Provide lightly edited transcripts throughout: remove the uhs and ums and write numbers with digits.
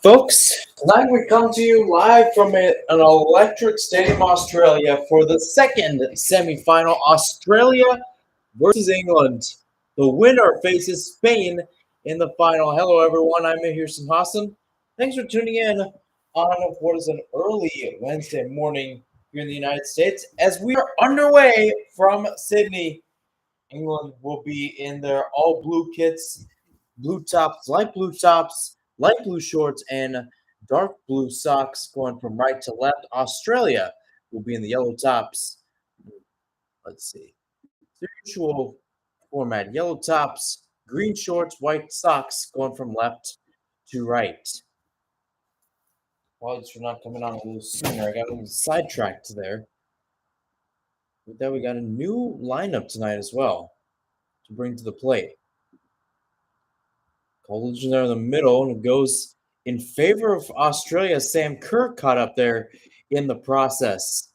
Folks, tonight we come to you live from an electric stadium, Australia, for the second semifinal. Australia versus England. The winner faces Spain in the final. Hello, everyone. I'm Mihir Sinhasan. Thanks for tuning in on what is an early Wednesday morning here in the United States. As we are underway from Sydney, England will be in their all blue kits, blue tops, light blue shorts, and dark blue socks going from right to left. Australia will be in the yellow tops. Let's see. The usual format yellow tops, green shorts, white socks going from left to right. Apologies for not coming on a little sooner. I got a little sidetracked there. With that, we got a new lineup tonight as well to bring to the plate. Collision there in the middle, and it goes in favor of Australia. Sam Kerr caught up there in the process.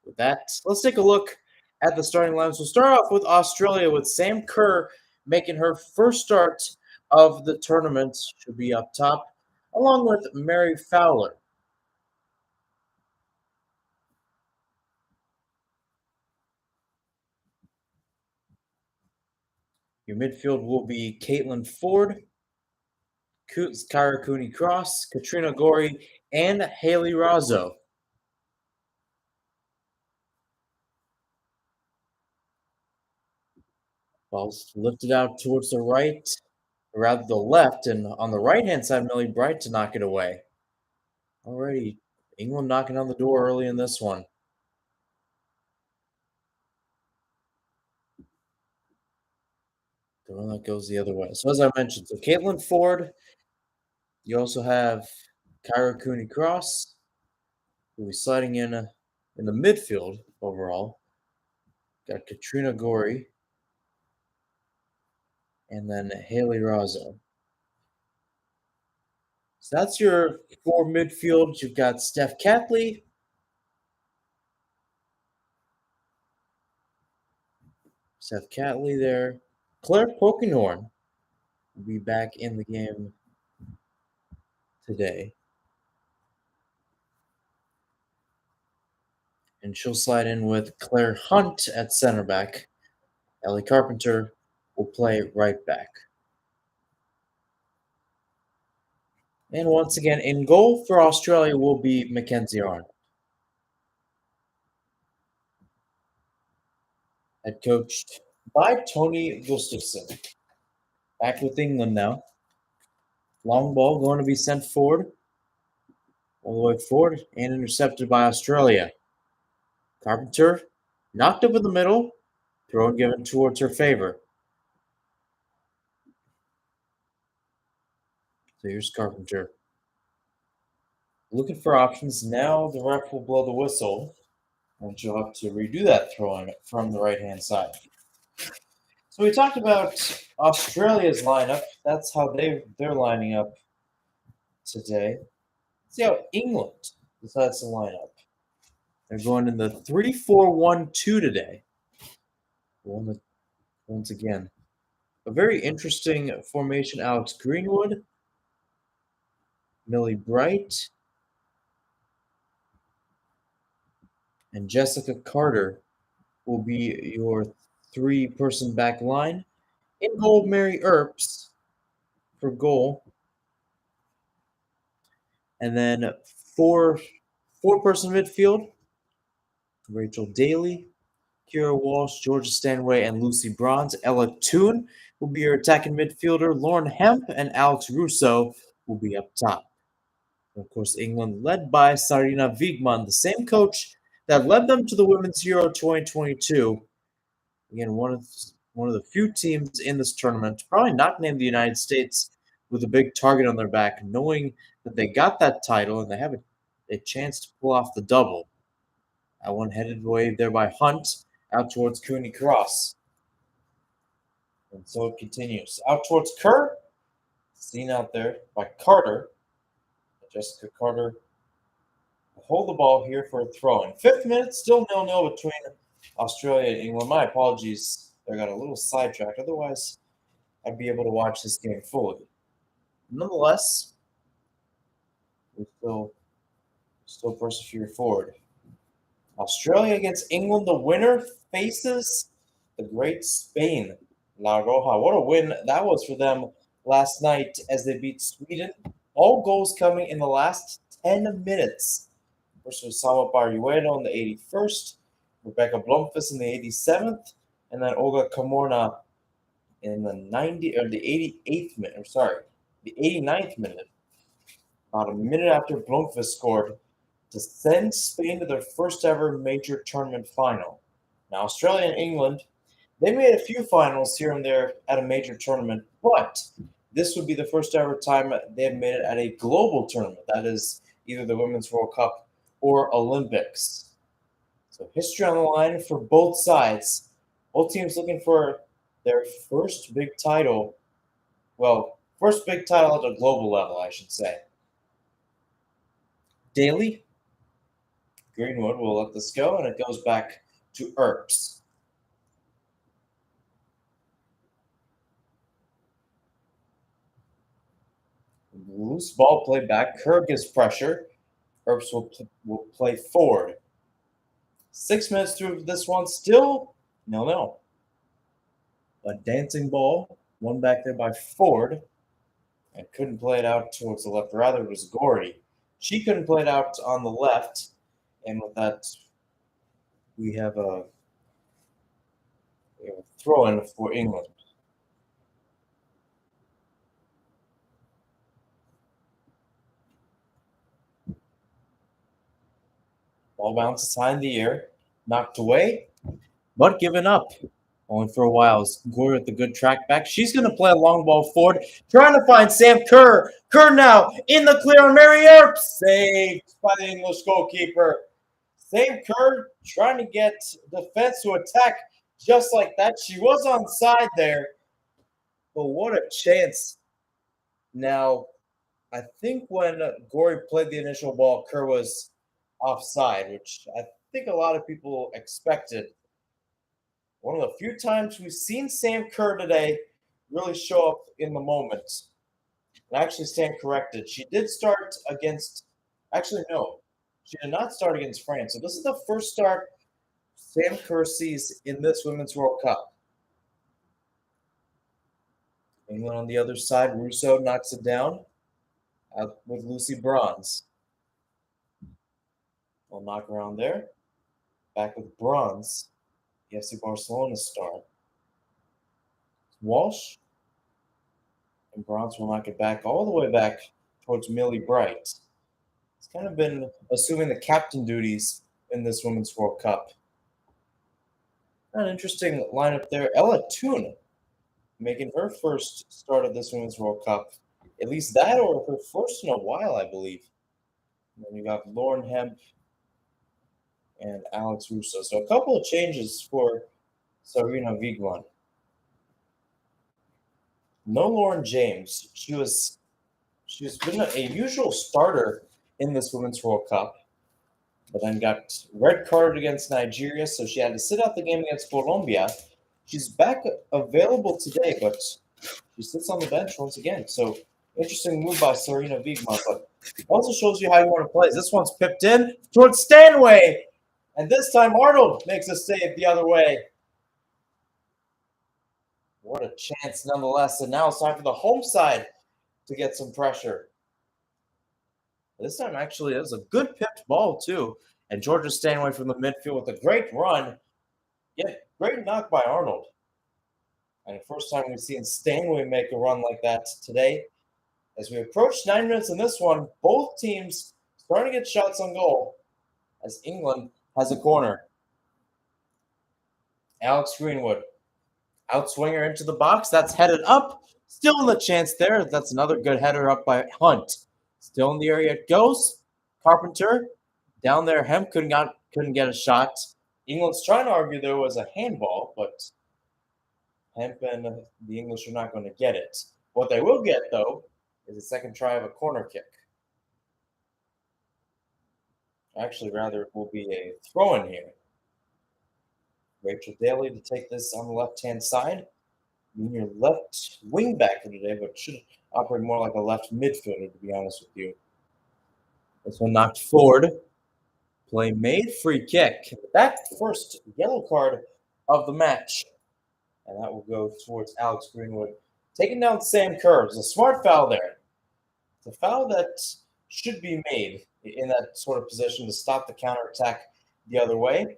With that, let's take a look at the starting lineups. We'll start off with Australia with Sam Kerr making her first start of the tournament. Should be up top, along with Mary Fowler. Your midfield will be Caitlin Ford, Kyra Cooney-Cross, Katrina Gorey, and Haley Razzo. Ball's lifted out towards the right, or rather the left, and on the right-hand side, Millie Bright to knock it away. Already, England knocking on the door early in this one. The one that goes the other way. So as I mentioned, so Caitlin Ford, you also have Kyra Cooney-Cross, who will be sliding in the midfield overall. Got Katrina Gorey, and then Haley Razzo. So that's your four midfield. You've got Steph Catley, there. Claire Polkinghorn will be back in the game today. And she'll slide in with Claire Hunt at center back. Ellie Carpenter will play right back. And once again, in goal for Australia will be Mackenzie Arnold. Head coached by Tony Gustafson. Back with England now. Long ball going to be sent forward. All the way forward and intercepted by Australia. Carpenter knocked up in the middle. Throw given towards her favor. So here's Carpenter. Looking for options. Now the ref will blow the whistle. And she'll have to redo that throw-in from the right-hand side. So we talked about Australia's lineup. That's how they're lining up today. Let's see how England decides to line up. They're going in the 3-4-1-2 today. Once again, a very interesting formation. Alex Greenwood, Millie Bright, and Jessica Carter will be your three-person back line. In goal, Mary Earps for goal. And then four-person midfield, Rachel Daly, Kira Walsh, Georgia Stanway, and Lucy Bronze. Ella Toon will be your attacking midfielder. Lauren Hemp and Alex Russo will be up top. And of course, England led by Sarina Wiegman, the same coach that led them to the Women's Euro 2022. Again, one of the few teams in this tournament, probably not named the United States, with a big target on their back, knowing that they got that title and they have a chance to pull off the double. That one headed away there by Hunt out towards Cooney-Cross. And so it continues. Out towards Kerr, seen out there by Carter. Jessica Carter will hold the ball here for a throw-in. 5th minute, still 0-0 between Australia and England. My apologies. I got a little sidetracked. Otherwise, I'd be able to watch this game fully. Nonetheless, We still persevere forward. Australia against England. The winner faces the great Spain. La Roja. What a win that was for them last night as they beat Sweden. All goals coming in the last 10 minutes. First was Sama Barueno in the 81st, Rebecca Blomqvist in the 87th, and then Olga Kamorna in the 88th minute. Sorry, the 89th minute. About a minute after Blomqvist scored to send Spain to their first ever major tournament final. Now, Australia and England, they made a few finals here and there at a major tournament, but this would be the first ever time they have made it at a global tournament. That is either the Women's World Cup or Olympics. So history on the line for both sides. Both teams looking for their first big title. Well, first big title at a global level, I should say. Daly, Greenwood will let this go, and it goes back to Earps. Loose ball play back. Kerr gives pressure. Earps will play forward. 6 minutes through this one, still 0-0. A dancing ball, one back there by Ford, and couldn't play it out towards the left. Rather, it was Gordy. She couldn't play it out on the left, and with that, we have a throw in for England. Ball bounces high in the air, knocked away, but given up. Only for a while. Gore with the good track back. She's going to play a long ball forward, trying to find Sam Kerr. Kerr now in the clear on Mary Earps. Saved by the English goalkeeper. Sam Kerr trying to get defense to attack just like that. She was on side there, but what a chance. Now, I think when Gory played the initial ball, Kerr was offside, which I think a lot of people expected. One of the few times we've seen Sam Kerr today really show up in the moment. And actually stand corrected. She did start against, actually, no, she did not start against France. So this is the first start Sam Kerr sees in this Women's World Cup. England on the other side. Russo knocks it down out with Lucy Bronze. We'll knock around there. Back with Bronze. The FC Barcelona star. Walsh. And Bronze will knock it back all the way back towards Millie Bright. He's kind of been assuming the captain duties in this Women's World Cup. An interesting lineup there. Ella Toon making her first start of this Women's World Cup. At least that, or her first in a while, I believe. And then you got Lauren Hemp and Alex Russo. So a couple of changes for Sarina Vigwan. No Lauren James. She's been a usual starter in this Women's World Cup, but then got red carded against Nigeria, so she had to sit out the game against Colombia. She's back available today, but she sits on the bench once again. So interesting move by Sarina Vigman, but also shows you how you want to play. This one's pipped in towards Stanway, and this time Arnold makes a save the other way. What a chance nonetheless, and now it's time for the home side to get some pressure. This time, actually, it was a good pipped ball, too. And Georgia Stanway from the midfield with a great run. Yeah, great knock by Arnold. And the first time we've seen Stanway make a run like that today. As we approach 9 minutes in this one, both teams starting to get shots on goal as England has a corner. Alex Greenwood, outswinger into the box. That's headed up. Still in the chance there. That's another good header up by Hunt. Still in the area it goes. Carpenter down there. Hemp couldn't get a shot. England's trying to argue there was a handball, but Hemp and the English are not going to get it. What they will get, though, is a second try of a corner kick. Actually, rather, it will be a throw-in here. Rachel Daly to take this on the left-hand side. I mean, your left wing back for today, but should operate more like a left midfielder, to be honest with you. This one knocked forward. Play made, free kick. That first yellow card of the match. And that will go towards Alex Greenwood. Taking down Sam Kerr. It's a smart foul there. It's a foul that should be made in that sort of position to stop the counterattack the other way.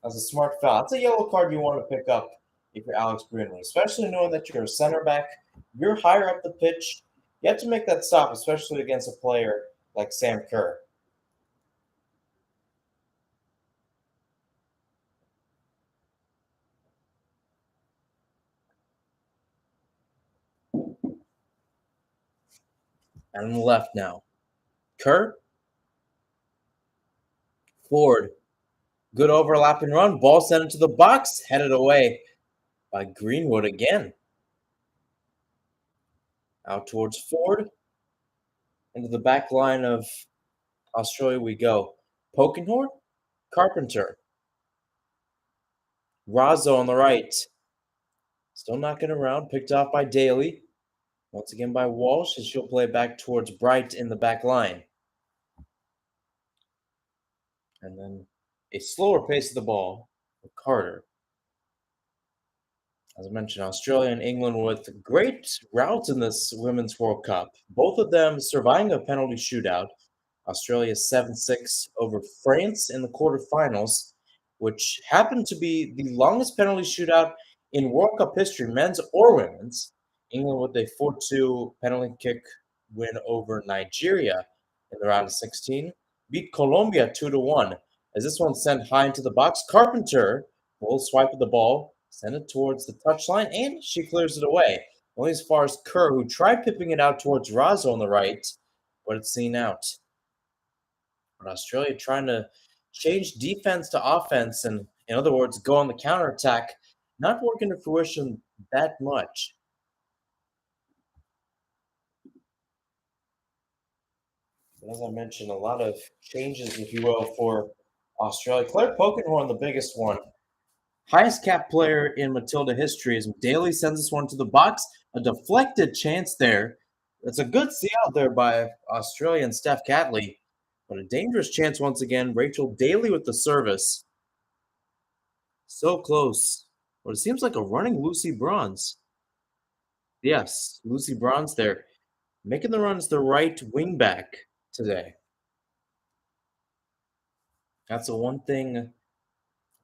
That's a smart foul. That's a yellow card you want to pick up if you're Alex Greenwood, especially knowing that you're a center back. You're higher up the pitch. You have to make that stop, especially against a player like Sam Kerr. And on the left now. Kerr. Forward. Good overlap and run. Ball sent into the box. Headed away by Greenwood again. Out towards Ford. Into the back line of Australia we go. Pokenhorn. Carpenter. Razzo on the right. Still knocking around. Picked off by Daly. Once again by Walsh, as she'll play back towards Bright in the back line. And then a slower pace of the ball for Carter. As I mentioned, Australia and England with great routes in this Women's World Cup. Both of them surviving a penalty shootout. Australia 7-6 over France in the quarterfinals, which happened to be the longest penalty shootout in World Cup history, men's or women's. England with a 4-2 penalty kick win over Nigeria in the round of 16. Beat Colombia 2-1. As this one sent high into the box, Carpenter will swipe at the ball, send it towards the touchline, and she clears it away. Only as far as Kerr, who tried pipping it out towards Razzo on the right, but it's seen out. But Australia trying to change defense to offense, and in other words, go on the counterattack, not working to fruition that much. As I mentioned, a lot of changes, if you will, for Australia. Claire Pokenhorn, the biggest one. Highest cap player in Matilda history as Daly sends this one to the box. A deflected chance there. It's a good see out there by Australian Steph Catley, but a dangerous chance once again. Rachel Daly with the service. So close. But it seems like a running Lucy Bronze. Yes, Lucy Bronze there. Making the run as the right wing back today. That's the one thing.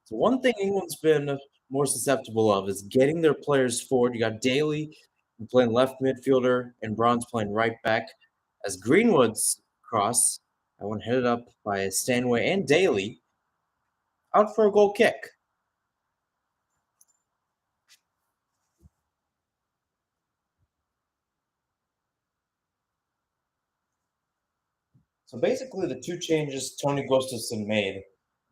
So one thing England's been more susceptible of is getting their players forward. You got Daly playing left midfielder and Bronze playing right back. As Greenwood's cross, that one headed up by Stanway and Daly, out for a goal kick. So basically, the two changes Tony Gustafsson made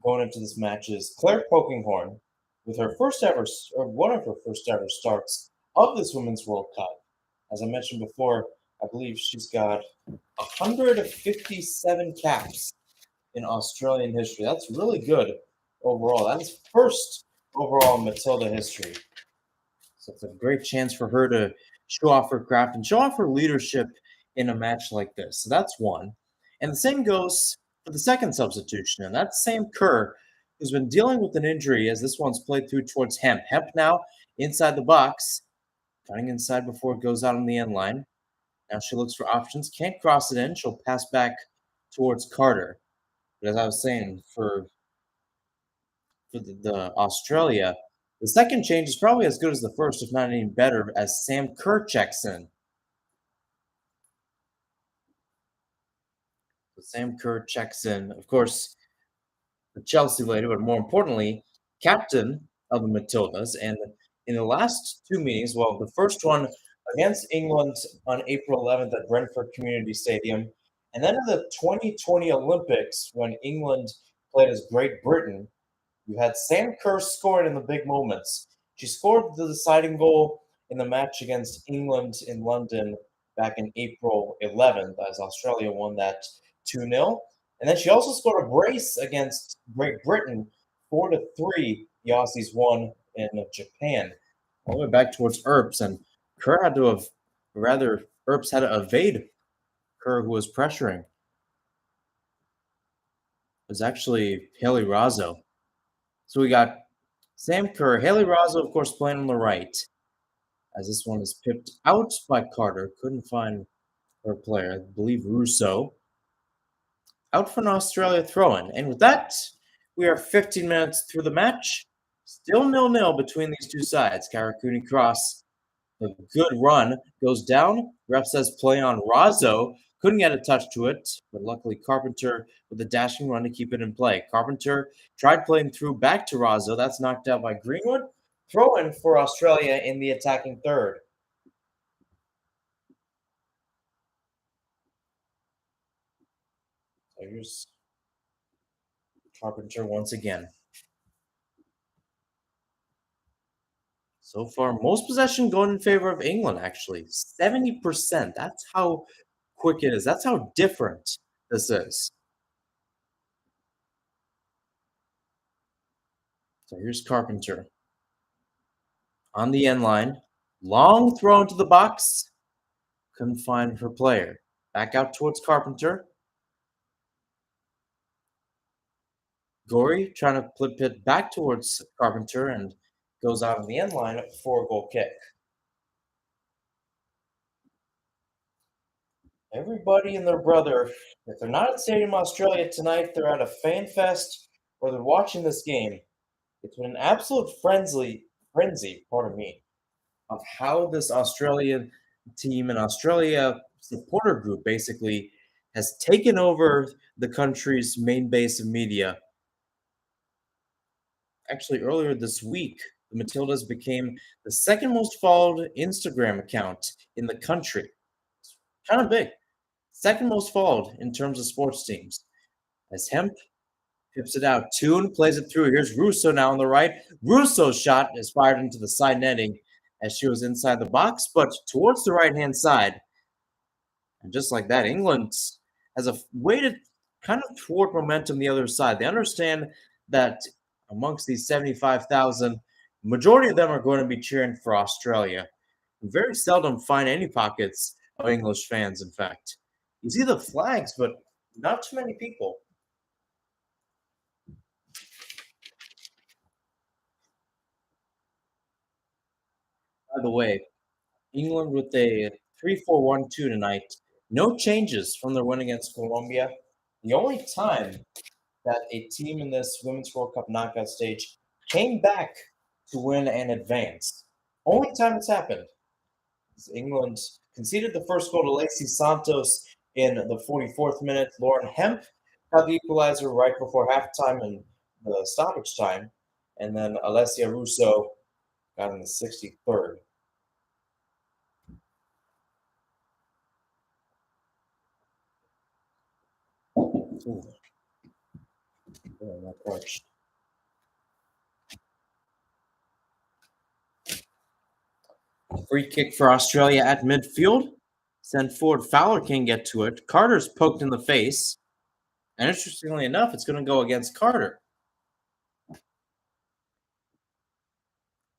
going into this match is Claire Pokinghorn, with her first ever, or one of her first ever starts of this Women's World Cup. As I mentioned before, I believe she's got 157 caps in Australian history. That's really good overall. That is first overall in Matilda history. So it's a great chance for her to show off her craft and show off her leadership in a match like this. So that's one. And the same goes for the second substitution, and that's Sam Kerr, who's been dealing with an injury as this one's played through towards Hemp. Hemp now inside the box, cutting inside before it goes out on the end line. Now she looks for options, can't cross it in. She'll pass back towards Carter. But as I was saying, for the Australia, the second change is probably as good as the first, if not any better, as Sam Kerr checks in. So Sam Kerr checks in. Of course, the Chelsea lady, but more importantly, captain of the Matildas. And in the last two meetings, well, the first one against England on April 11th at Brentford Community Stadium, and then in the 2020 Olympics when England played as Great Britain, you had Sam Kerr scoring in the big moments. She scored the deciding goal in the match against England in London back in April 11th as Australia won that 2-0. And then she also scored a brace against Great Britain 4-3. The Aussies won in Japan. All the way back towards Earps, and Kerr had to have, rather, Earps had to evade Kerr, who was pressuring. was actually Haley Razzo. So we got Sam Kerr, Haley Razzo, of course, playing on the right, as this one is pipped out by Carter. Couldn't find her player, I believe Russo. Out for an Australia throw-in. And with that, we are 15 minutes through the match. Still 0-0 between these two sides. Karakuni cross, a good run, goes down. Ref says play on Razzo. Couldn't get a touch to it, but luckily Carpenter with a dashing run to keep it in play. Carpenter tried playing through back to Razzo. That's knocked out by Greenwood. Throw in for Australia in the attacking third. So here's Carpenter once again. So far, most possession going in favor of England, actually. 70%. That's how quick it is. That's how different this is. So here's Carpenter on the end line. Long throw into the box. Couldn't find her player. Back out towards Carpenter. Gorey trying to flip it back towards Carpenter and goes out of the end line for a goal kick. Everybody and their brother, if they're not at Stadium Australia tonight, they're at a fan fest or they're watching this game. It's been an absolute frenzy, pardon me, of how this Australian team and Australia supporter group basically has taken over the country's main base of media. Actually, earlier this week, the Matildas became the second most followed Instagram account in the country. It's kind of big. Second most followed in terms of sports teams. As Hemp pips it out. Toon plays it through. Here's Russo now on the right. Russo's shot is fired into the side netting as she was inside the box, but towards the right-hand side. And just like that, England has a way to kind of thwart momentum the other side. They understand that amongst these 75,000, majority of them are going to be cheering for Australia. You very seldom find any pockets of English fans, in fact. You see the flags, but not too many people. By the way, England with a 3-4-1-2 tonight. No changes from their win against Colombia. The only time that a team in this Women's World Cup knockout stage came back to win and advance. Only time it's happened. England conceded the first goal to Lacey Santos in the 44th minute. Lauren Hemp got the equalizer right before halftime and the stoppage time. And then Alessia Russo got in the 63rd. Ooh. Oh, that crutch. Free kick for Australia at midfield. Sent forward. Fowler can't get to it. Carter's poked in the face. And interestingly enough, it's going to go against Carter.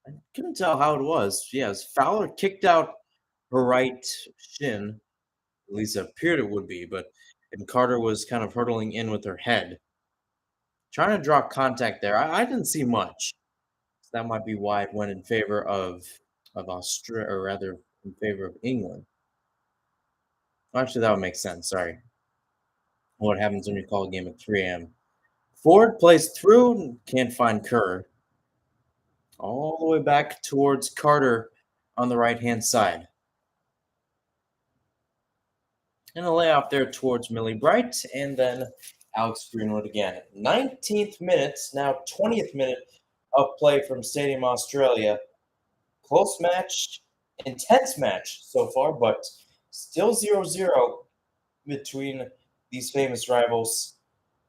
I couldn't tell how it was. Yes, Fowler kicked out her right shin. At least it appeared it would be, and Carter was kind of hurtling in with her head. Trying to draw contact there. I didn't see much. So that might be why it went in favor of Australia, or rather in favor of England. Actually, that would make sense. Sorry. What happens when you call a game at 3 a.m.? Ford plays through, can't find Kerr. All the way back towards Carter on the right-hand side. And a layoff there towards Millie Bright, and then Alex Greenwood again. 19th minute, now 20th minute of play from Stadium Australia. Close match, intense match so far, but still 0-0 between these famous rivals.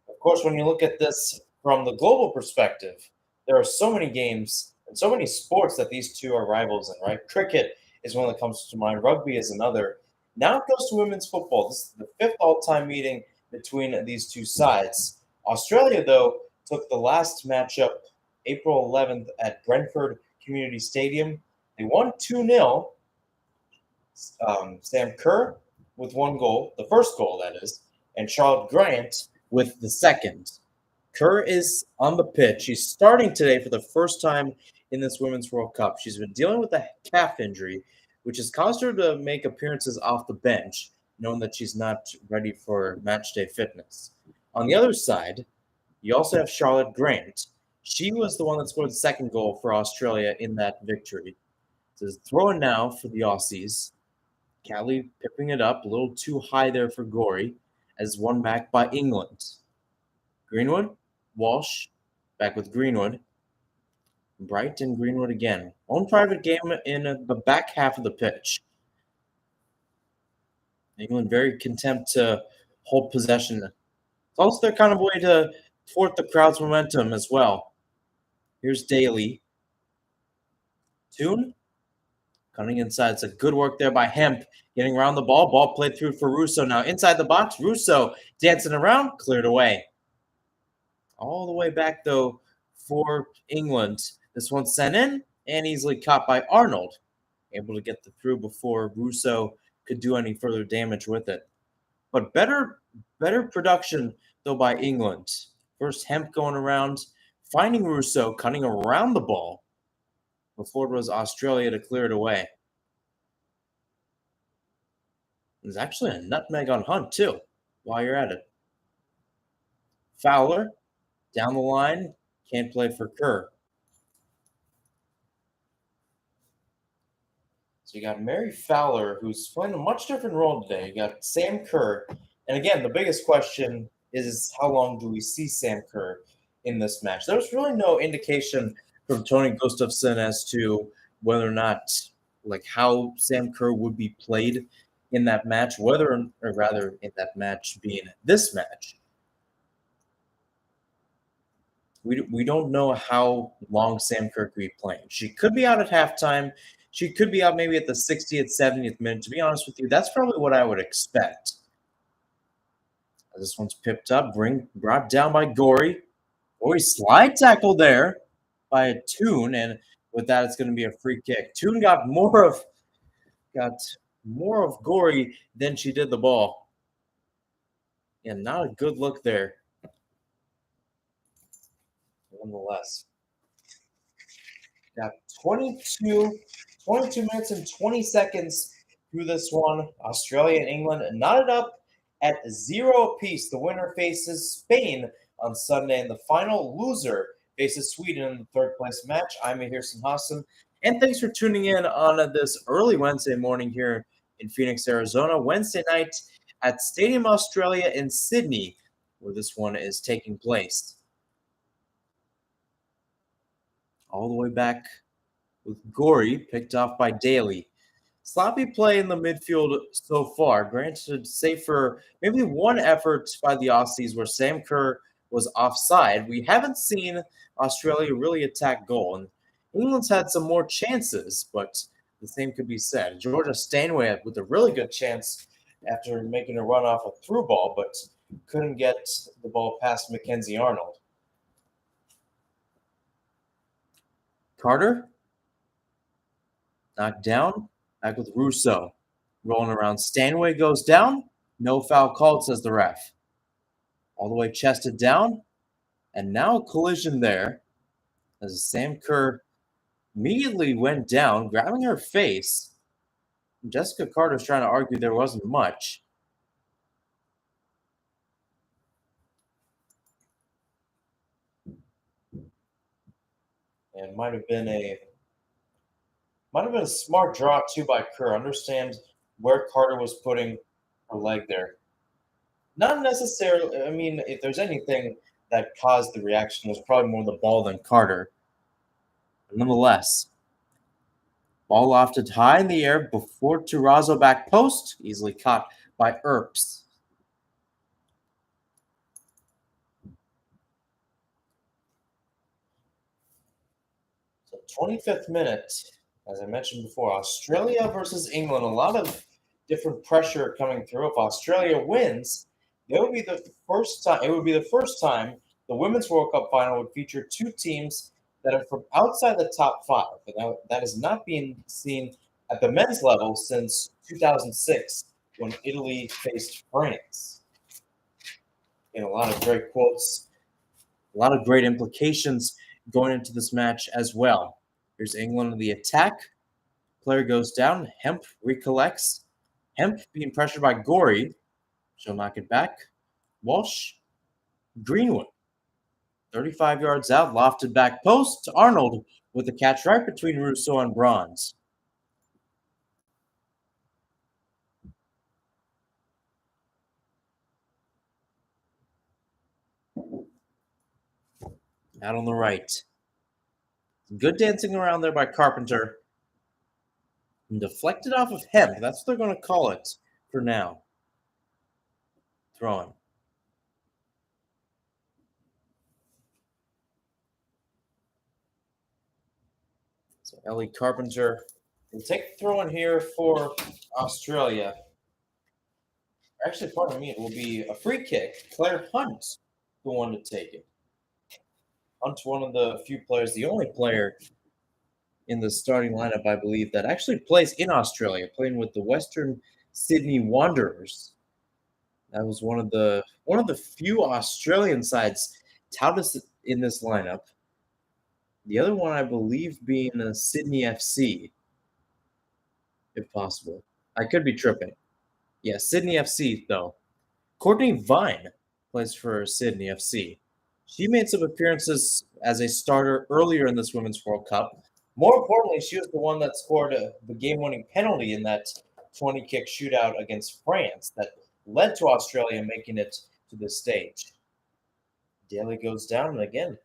Of course, when you look at this from the global perspective, there are so many games and so many sports that these two are rivals in, right? Cricket is one that comes to mind. Rugby is another. Now it goes to women's football. This is the fifth all-time meeting between these two sides. Australia, though, took the last matchup April 11th at Brentford Community Stadium. They won 2-0. Sam Kerr with one goal, the first goal, that is, and Charlotte Grant with the second. Kerr is on the pitch. She's starting today for the first time in this Women's World Cup. She's been dealing with a calf injury, which has caused her to make appearances off the bench, knowing that she's not ready for matchday fitness. On the other side, you also have Charlotte Grant. She was the one that scored the second goal for Australia in that victory. So throw in now for the Aussies. Callie pipping it up, a little too high there for Gorey, as one back by England. Greenwood, Walsh, back with Greenwood. Bright and Greenwood again. Own private game in the back half of the pitch. England very content to hold possession. It's also their kind of way to thwart the crowd's momentum as well. Here's Daly. Toon. Cutting inside. It's a good work there by Hemp. Getting around the ball. Ball played through for Russo. Now inside the box. Russo dancing around. Cleared away. All the way back, though, for England. This one sent in and easily caught by Arnold. Able to get the through before Russo could do any further damage with it. But better production, though, by England. First, Hemp going around, finding Russo, cutting around the ball before it was Australia to clear it away. There's actually a nutmeg on Hunt, too, while you're at it. Fowler, down the line, can't play for Kerr. So you got Mary Fowler, who's playing a much different role today. You got Sam Kerr. And again, the biggest question is how long do we see Sam Kerr in this match? There was really no indication from Tony Gustafsson as to whether or not, like, how Sam Kerr would be played in that match, or rather in that match being this match. We don't know how long Sam Kerr could be playing. She could be out at halftime. She could be out maybe at the 60th, 70th minute. To be honest with you, that's probably what I would expect. This one's pipped up, brought down by Gorey. Gorey slide tackle there by a Toon, and with that, it's going to be a free kick. Toon got more of Gorey than she did the ball. And not a good look there. Nonetheless. Got 22 minutes and 20 seconds through this one. Australia and England knotted up at 0 apiece. The winner faces Spain on Sunday, and the final loser faces Sweden in the third place match. I'm Mihir Sinhasan, and thanks for tuning in on this early Wednesday morning here in Phoenix, Arizona. Wednesday night at Stadium Australia in Sydney, where this one is taking place. All the way back with Gorey, picked off by Daly. Sloppy play in the midfield so far. Granted, save for maybe one effort by the Aussies where Sam Kerr was offside. We haven't seen Australia really attack goal. And England's had some more chances, but the same could be said. Georgia Stanway with a really good chance after making a run off a through ball, but couldn't get the ball past Mackenzie Arnold. Carter, knocked down, back with Russo. Rolling around. Stanway goes down. No foul called, says the ref. All the way chested down. And now a collision there as Sam Kerr immediately went down, grabbing her face. Jessica Carter's trying to argue there wasn't much. And might have been a smart draw too by Kerr. Understand where Carter was putting her leg there. Not necessarily. I mean, if there's anything that caused the reaction, it was probably more the ball than Carter. But nonetheless, ball lofted high in the air before Turazo back post, easily caught by Earps. So 25th minute. As I mentioned before, Australia versus England. A lot of different pressure coming through. If Australia wins, it would be the first time the Women's World Cup final would feature two teams that are from outside the top five. That has not been seen at the men's level since 2006 when Italy faced France. And a lot of great quotes A lot of great implications going into this match as well. Here's England on the attack. Player goes down. Hemp recollects. Hemp being pressured by Gory. She'll knock it back. Walsh. Greenwood. 35 yards out. Lofted back post. Arnold with the catch right between Rousseau and Bronze. Out on the right. Good dancing around there by Carpenter. And deflected off of Hemp. That's what they're going to call it for now. Throwing. So Ellie Carpenter will take the throw in here for Australia. Actually, pardon me, it will be a free kick. Claire Hunt, the one to take it. Hunt's one of the few players, the only player in the starting lineup, I believe, that actually plays in Australia, playing with the Western Sydney Wanderers. That was one of the few Australian sides touted in this lineup. The other one, I believe, being Sydney FC, if possible. I could be tripping. Yeah, Sydney FC, though. Courtney Vine plays for Sydney FC. She made some appearances as a starter earlier in this Women's World Cup. More importantly, she was the one that scored the game-winning penalty in that 20-kick shootout against France that led to Australia making it to this stage. Daly goes down, and again,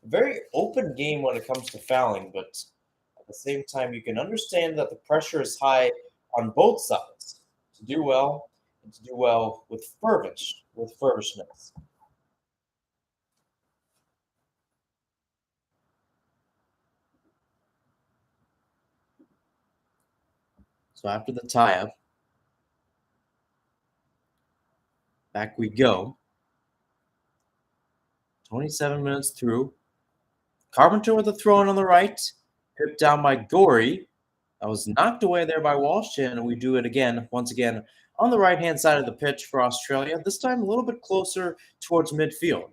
a very open game when it comes to fouling, but at the same time, you can understand that the pressure is high on both sides to do well and to do well with fervishness. So after the tie-up, back we go. 27 minutes through. Carpenter with a throw-in on the right. Pipped down by Gory. That was knocked away there by Walsh, and we do it again, once again, on the right-hand side of the pitch for Australia, this time a little bit closer towards midfield.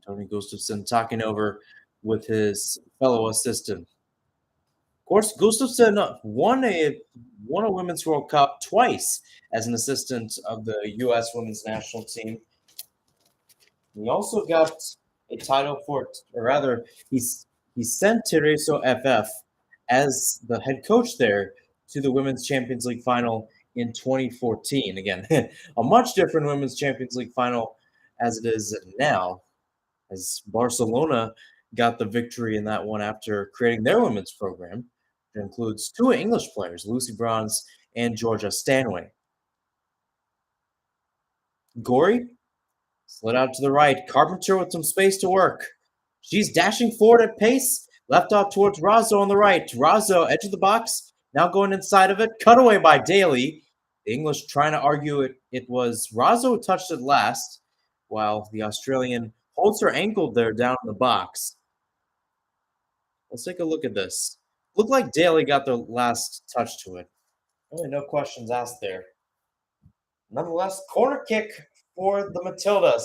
Tony Gustafsson talking over with his fellow assistant. Of course, Gustafsson won a Women's World Cup twice as an assistant of the U.S. Women's National Team. He also got a title for, or rather, he sent Tereso FF as the head coach there to the Women's Champions League final in 2014. Again, a much different Women's Champions League final as it is now, as Barcelona got the victory in that one after creating their women's program. It includes two English players, Lucy Bronze and Georgia Stanway. Gory slid out to the right. Carpenter with some space to work. She's dashing forward at pace. Left off towards Razzo on the right. Razzo, edge of the box. Now going inside of it. Cut away by Daly. The English trying to argue it was Razzo who touched it last, while the Australian holds her ankle there down in the box. Let's take a look at this. Looked like Daly got the last touch to it. Really no questions asked there. Nonetheless, corner kick for the Matildas.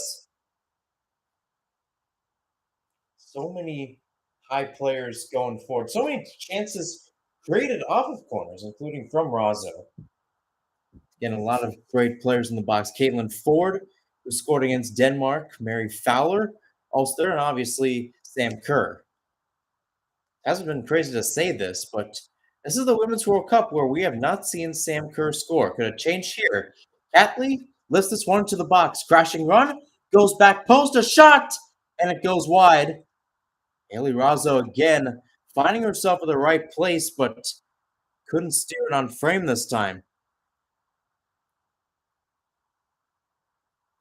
So many high players going forward. So many chances created off of corners, including from Razzo. Again, a lot of great players in the box. Caitlin Ford, who scored against Denmark. Mary Fowler, also there, and obviously Sam Kerr. Hasn't been crazy to say this, but this is the Women's World Cup where we have not seen Sam Kerr score. Could have changed here. Catley lifts this one to the box. Crashing run, goes back post, a shot, and it goes wide. Haley Razzo again finding herself in the right place, but couldn't steer it on frame this time.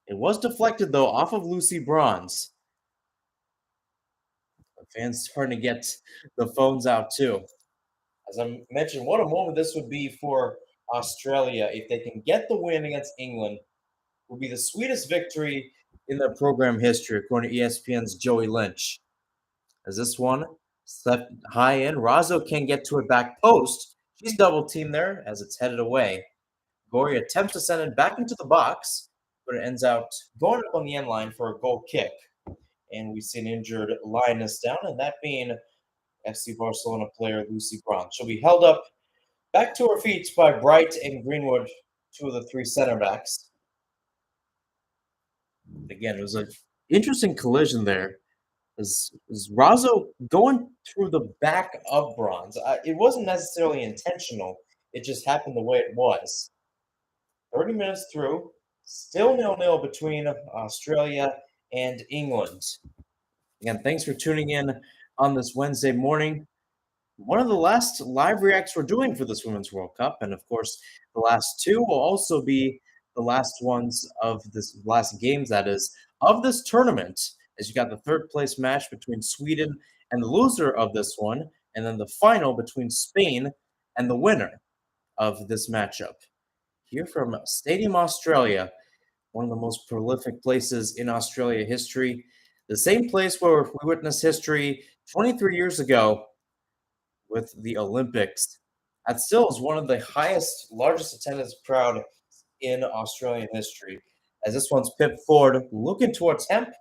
It was deflected, though, off of Lucy Bronze. The fans starting to get the phones out, too. As I mentioned, what a moment this would be for Australia if they can get the win against England. It would be the sweetest victory in their program history, according to ESPN's Joey Lynch. As this one set high in, Razzo can't get to it back post. She's double teamed there as it's headed away. Gory attempts to send it back into the box. but it ends out going up on the end line for a goal kick. And we see an injured Lioness down, and that being FC Barcelona player Lucy Bronze. She'll be held up back to her feet by Bright and Greenwood, two of the three center backs. Again, it was an interesting collision there. Is Razzo going through the back of Bronze? It wasn't necessarily intentional. It just happened the way it was. 30 minutes through, still nil-nil between Australia and England. Again, thanks for tuning in on this Wednesday morning. One of the last live reacts we're doing for this Women's World Cup, and of course, the last two will also be the last ones of this last games, that is, of this tournament. As you got the third place match between Sweden and the loser of this one, and then the final between Spain and the winner of this matchup. Here from Stadium Australia, one of the most prolific places in Australia history, the same place where we witnessed history 23 years ago with the Olympics. That still is one of the largest attendance crowd in Australian history, as this one's pipped forward, looking to attempt,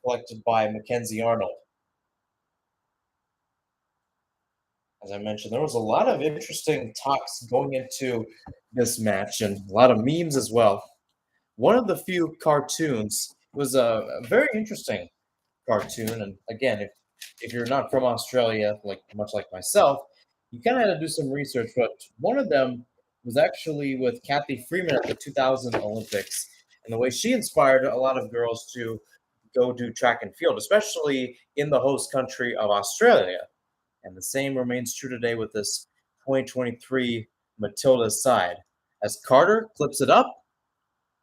collected by Mackenzie Arnold. As I mentioned, there was a lot of interesting talks going into this match and a lot of memes as well. One of the few cartoons was a very interesting cartoon, and again, if you're not from Australia, like much like myself, you kind of had to do some research. But one of them was actually with Kathy Freeman at the 2000 Olympics, and the way she inspired a lot of girls to go do track and field, especially in the host country of Australia. And the same remains true today with this 2023 Matildas side. As Carter clips it up,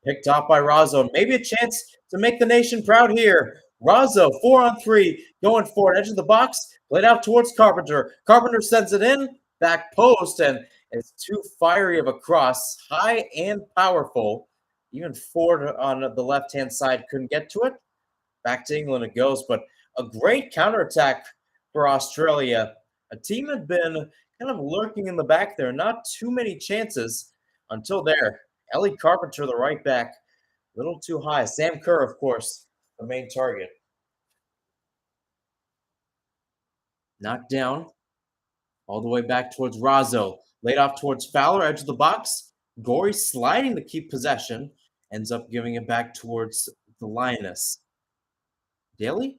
picked off by Razzo. Maybe a chance to make the nation proud here. Razzo, 4-on-3, going forward, edge of the box, played out towards Carpenter. Carpenter sends it in, back post, and it's too fiery of a cross, high and powerful. Even Ford on the left-hand side couldn't get to it. Back to England it goes, but a great counterattack for Australia. A team had been kind of lurking in the back there, not too many chances until there. Ellie Carpenter, the right back, a little too high. Sam Kerr, of course, the main target. Knocked down all the way back towards Razzo. Laid off towards Fowler, edge of the box. Gorey sliding to keep possession. Ends up giving it back towards the Lioness. Daly,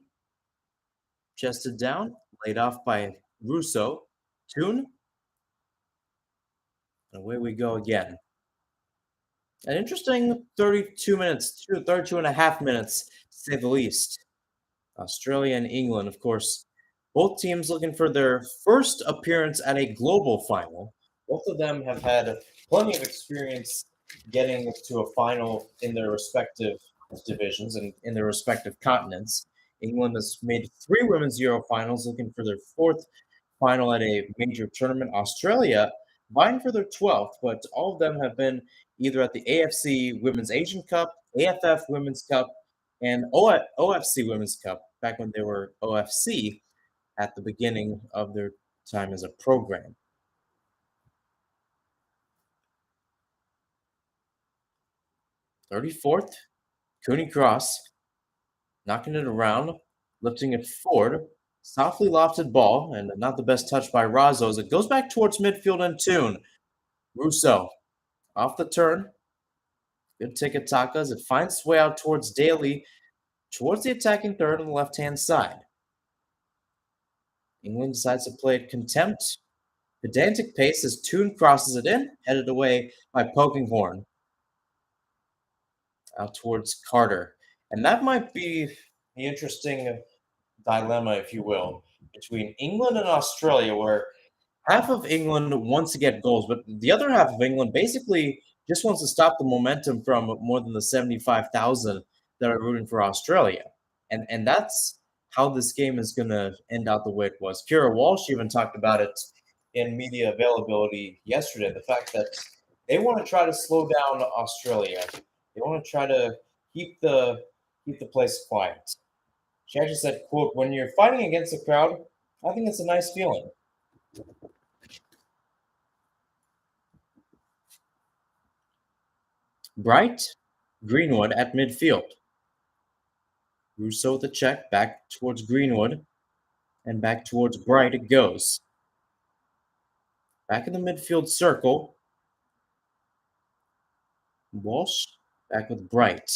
chested down, laid off by Russo. Toon. And away we go again. An interesting 32 minutes, 32 and a half minutes, to say the least. Australia and England, of course, both teams looking for their first appearance at a global final. Both of them have had plenty of experience getting to a final in their respective divisions and in their respective continents. England has made 3 women's Euro finals, looking for their 4th final at a major tournament. Australia vying for their 12th, but all of them have been either at the AFC Women's Asian Cup, AFF Women's Cup, and OFC Women's Cup, back when they were OFC at the beginning of their time as a program. 34th, Cooney Cross, knocking it around, lifting it forward, softly lofted ball, and not the best touch by Razzo as it goes back towards midfield and Toon. Russo, off the turn, good tiki-taka as it finds its way out towards Daly, towards the attacking third on the left-hand side. England decides to play at contempt. Pedantic pace as Toon crosses it in, headed away by Pokinghorn. Out towards Carter. And that might be the interesting dilemma, if you will, between England and Australia, where half of England wants to get goals, but the other half of England basically just wants to stop the momentum from more than the 75,000 that are rooting for Australia. And that's how this game is going to end out the way it was. Kira Walsh even talked about it in media availability yesterday, the fact that they want to try to slow down Australia. They want to try to keep the place quiet. She actually said, quote, "When you're fighting against the crowd, I think it's a nice feeling." Bright Greenwood at midfield. Russo with the check, back towards Greenwood, and back towards Bright it goes. Back in the midfield circle. Walsh back with Bright.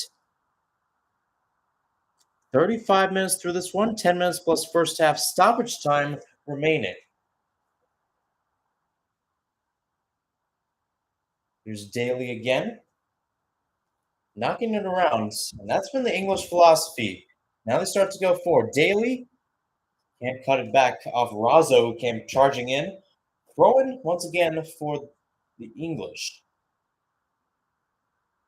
35 minutes through this one, 10 minutes plus first half stoppage time remaining. Here's Daly again, knocking it around, and that's been the English philosophy. Now they start to go forward. Daly can't cut it back off Razzo, who came charging in. Throw-in once again for the English.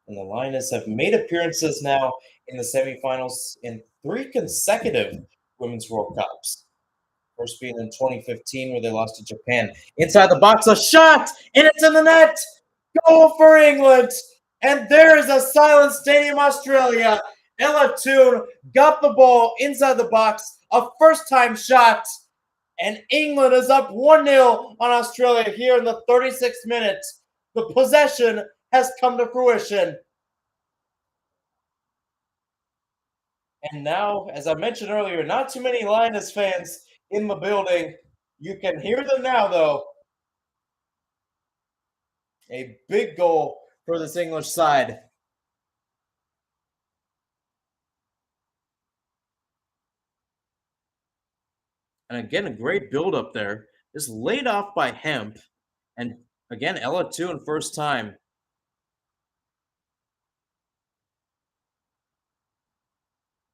And the Lionesses have made appearances now in the semifinals in 3 consecutive Women's World Cups. First being in 2015, where they lost to Japan. Inside the box, a shot, and it's in the net. Goal for England. And there is a silent stadium, Australia. Ella Toone got the ball inside the box, a first-time shot. And England is up 1-0 on Australia here in the 36th minute. The possession has come to fruition. And now, as I mentioned earlier, not too many Lioness fans in the building. You can hear them now, though. A big goal for this English side. And again, a great build up there. Just laid off by Hemp. And again, Ella Toone, first time.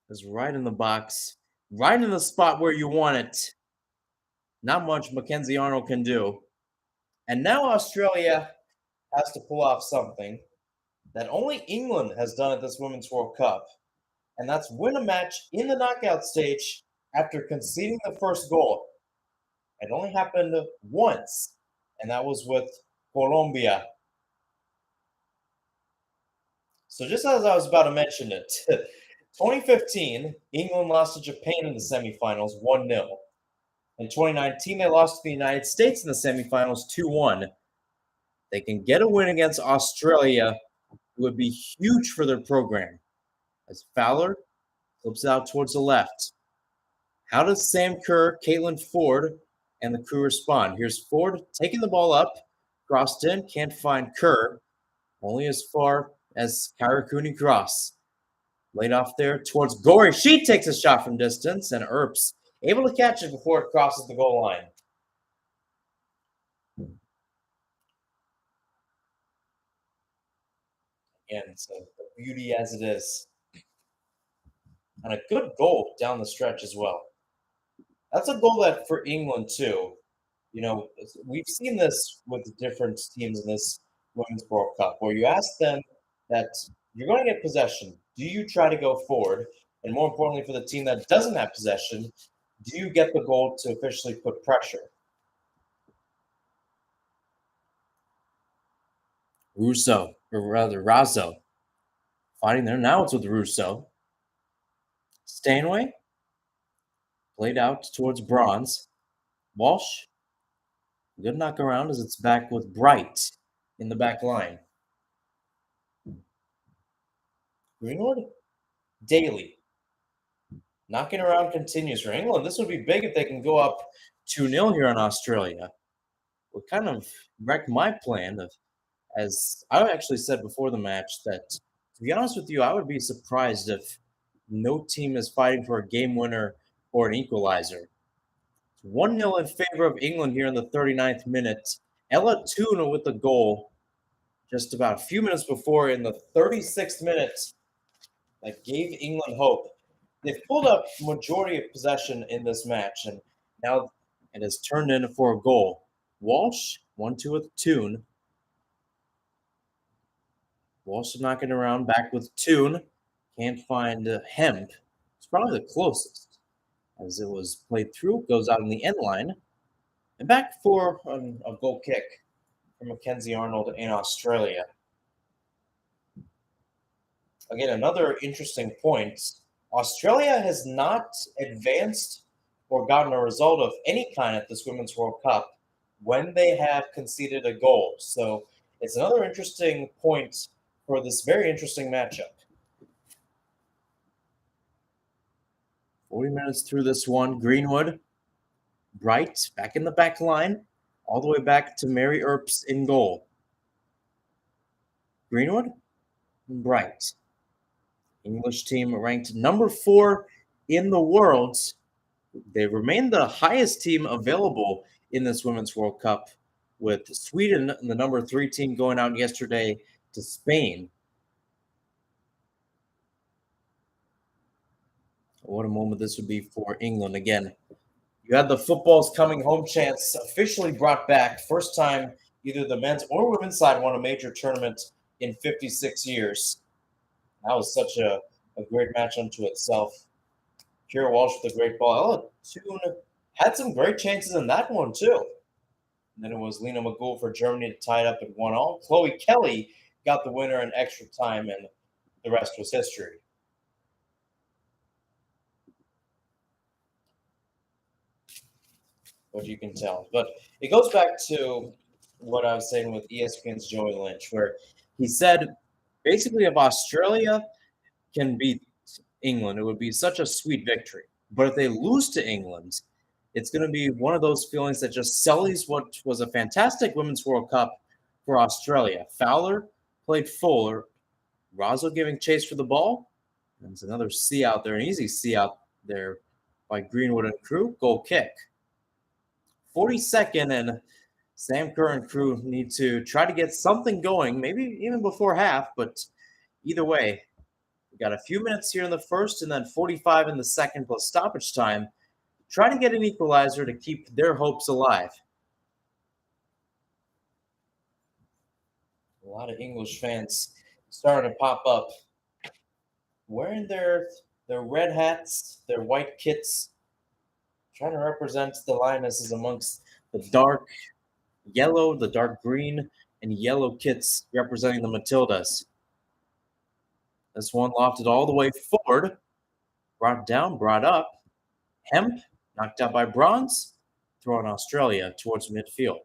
Is right in the box, right in the spot where you want it. Not much Mackenzie Arnold can do. And now Australia has to pull off something that only England has done at this Women's World Cup. And that's win a match in the knockout stage after conceding the first goal. It only happened once, and that was with Colombia. So just as I was about to mention it, 2015, England lost to Japan in the semifinals 1-0. In 2019, they lost to the United States in the semifinals 2-1. They can get a win against Australia. It would be huge for their program. As Fowler flips out towards the left. How does Sam Kerr, Caitlin Ford, and the crew respond? Here's Ford taking the ball up, crossed in, can't find Kerr, only as far as Karakuni cross. Laid off there towards Gory. She takes a shot from distance, and Earps able to catch it before it crosses the goal line. Again, so the beauty as it is. And a good goal down the stretch as well. That's a goal that for England, too. You know, we've seen this with different teams in this Women's World Cup, where you ask them that you're going to get possession. Do you try to go forward? And more importantly, for the team that doesn't have possession, do you get the goal to officially put pressure? Russo, or rather Razzo, fighting there. Now it's with Russo. Stanway, played out towards Bronze. Walsh, good knock around as it's back with Bright in the back line. Greenwood, Daly. Knocking around continues for England. This would be big if they can go up 2-0 here on Australia. Would kind of wreck my plan of, as I actually said before the match, that to be honest with you, I would be surprised if no team is fighting for a game winner or an equalizer. 1-0 in favor of England here in the 39th minute. Ella Toone with the goal just about a few minutes before in the 36th minute that gave England hope. They've pulled up majority of possession in this match, and now it has turned in for a goal. Walsh, 1-2 with Toone. Walsh is knocking around back with Toone. Can't find Hemp. It's probably the closest. As it was played through, goes out in the end line. And back for a goal kick for Mackenzie Arnold in Australia. Again, another interesting point. Australia has not advanced or gotten a result of any kind at this Women's World Cup when they have conceded a goal. So it's another interesting point for this very interesting matchup. 40 minutes through this one. Greenwood, Bright, back in the back line, all the way back to Mary Earps in goal. Greenwood and Bright. English team ranked number 4 in the world. They remain the highest team available in this Women's World Cup, with Sweden, the number 3 team, going out yesterday to Spain. What a moment this would be for England. Again, you had the football's coming home chance officially brought back. First time either the men's or women's side won a major tournament in 56 years. That was such a great match unto itself. Kira Walsh with a great ball. Ella Toon had some great chances in that one, too. And then it was Lena McGould for Germany to tie it up at 1-1. Chloe Kelly got the winner in extra time, and the rest was history. What you can tell. But it goes back to what I was saying with ESPN's Joey Lynch, where he said basically if Australia can beat England, it would be such a sweet victory. But if they lose to England, it's going to be one of those feelings that just sullies what was a fantastic Women's World Cup for Australia. Fowler played fuller, Razzo giving chase for the ball. And it's another C out there, an easy C out there by Greenwood and crew. Goal kick. 42nd, and Sam Kerr and crew need to try to get something going, maybe even before half, but either way, we got a few minutes here in the first and then 45 in the second plus stoppage time. Try to get an equalizer to keep their hopes alive. A lot of English fans starting to pop up wearing their red hats, their white kits, trying to represent the Lionesses amongst the dark yellow, the dark green, and yellow kits representing the Matildas. This one lofted all the way forward, brought down, brought up. Hemp, knocked out by Bronze, throwing Australia towards midfield.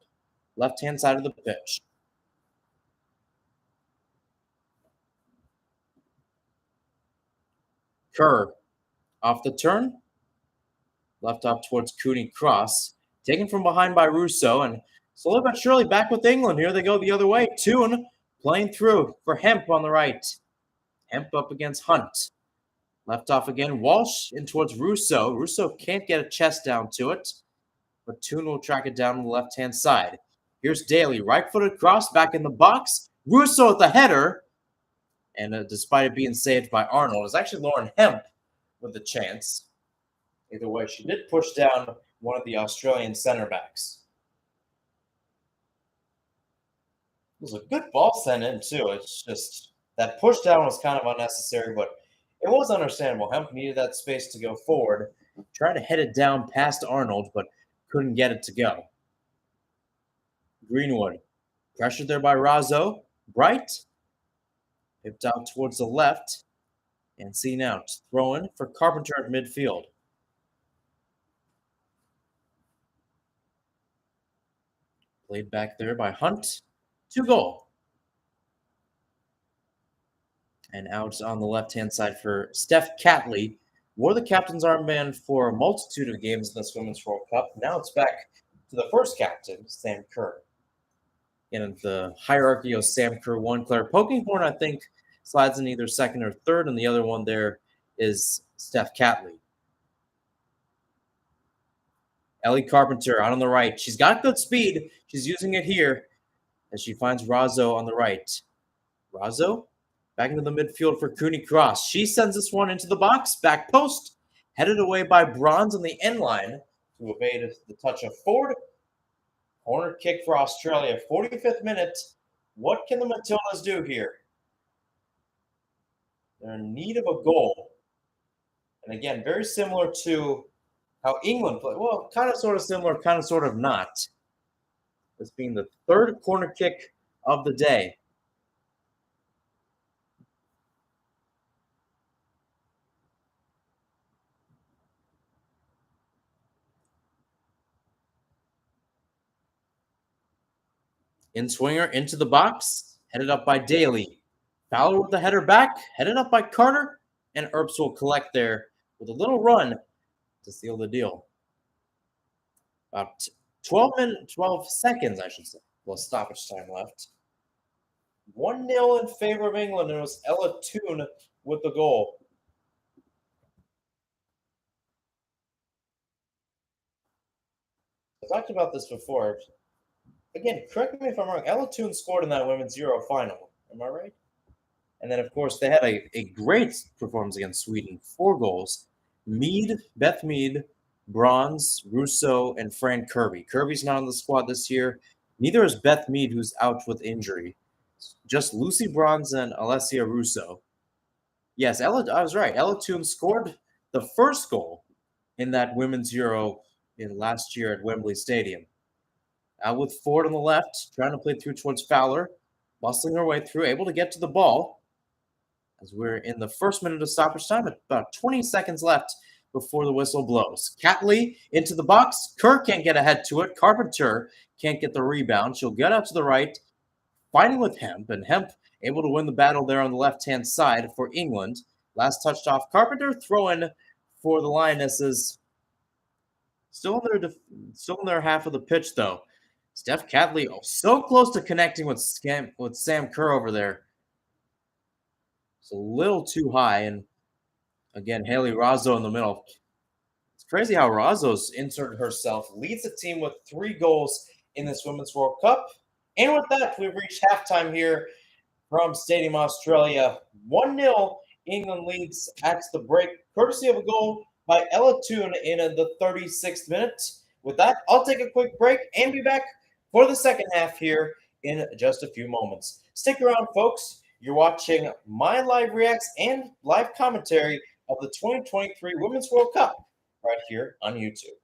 Left-hand side of the pitch. Kerr, off the turn, left off towards Cooney Cross, taken from behind by Russo, and slowly but surely back with England. Here they go the other way. Toon playing through for Hemp on the right. Hemp up against Hunt. Left off again. Walsh in towards Russo. Russo can't get a chest down to it, but Toon will track it down on the left-hand side. Here's Daly, right-footed cross back in the box. Russo at the header, and despite it being saved by Arnold, it's actually Lauren Hemp with the chance. Either way, she did push down one of the Australian center backs. It was a good ball sent in, too. It's just that push down was kind of unnecessary, but it was understandable. Hemp needed that space to go forward. Tried to head it down past Arnold, but couldn't get it to go. Greenwood, pressured there by Razzo. Bright, pipped out towards the left, and seen out. Throw in for Carpenter at midfield. Played back there by Hunt. 2-goal. And out on the left-hand side for Steph Catley. Wore the captain's armband for a multitude of games in this Women's World Cup. Now it's back to the first captain, Sam Kerr. In the hierarchy of Sam Kerr 1, Claire Polkinghorne, I think, slides in either second or third, and the other one there is Steph Catley. Ellie Carpenter out on the right. She's got good speed. She's using it here as she finds Razzo on the right. Razzo back into the midfield for Cooney Cross. She sends this one into the box. Back post. Headed away by Bronze on the end line to evade the touch of Ford. Corner kick for Australia. 45th minute. What can the Matildas do here? They're in need of a goal. And again, very similar to how England played. Well, kind of sort of similar, kind of sort of not. This being the third corner kick of the day. In swinger into the box, headed up by Daly. Fowler with the header back, headed up by Carter, and Earps will collect there with a little run to seal the deal. About 12 minutes, 12 seconds, I should say. Well, stoppage time left. 1-0 in favor of England. And it was Ella Toon with the goal. I talked about this before. Again, correct me if I'm wrong. Ella Toon scored in that women's Euro final. Am I right? And then, of course, they had a great performance against Sweden. 4 goals. Beth Mead, Bronze, Russo, and Fran Kirby. Kirby's not on the squad this year. Neither is Beth Mead, who's out with injury. Just Lucy Bronze and Alessia Russo. Yes, I was right. Ella Toon scored the first goal in that women's Euro in last year at Wembley Stadium. Out with Ford on the left, trying to play through towards Fowler, bustling her way through, able to get to the ball. As we're in the first minute of stoppage time, about 20 seconds left before the whistle blows. Catley into the box. Kerr can't get ahead to it. Carpenter can't get the rebound. She'll get out to the right, fighting with Hemp, and Hemp able to win the battle there on the left-hand side for England. Last touched off Carpenter, throw in for the Lionesses. Still in their half of the pitch though. Steph Catley so close to connecting with Sam Kerr over there. It's a little too high, and again, Haley Razzo in the middle. It's crazy how Razzo's inserted herself, leads the team with 3 goals in this Women's World Cup. And with that, we've reached halftime here from Stadium Australia. 1-0, England leads at the break, courtesy of a goal by Ella Toon in the 36th minute. With that, I'll take a quick break and be back for the second half here in just a few moments. Stick around, folks. You're watching my live reacts and live commentary of the 2023 Women's World Cup right here on YouTube.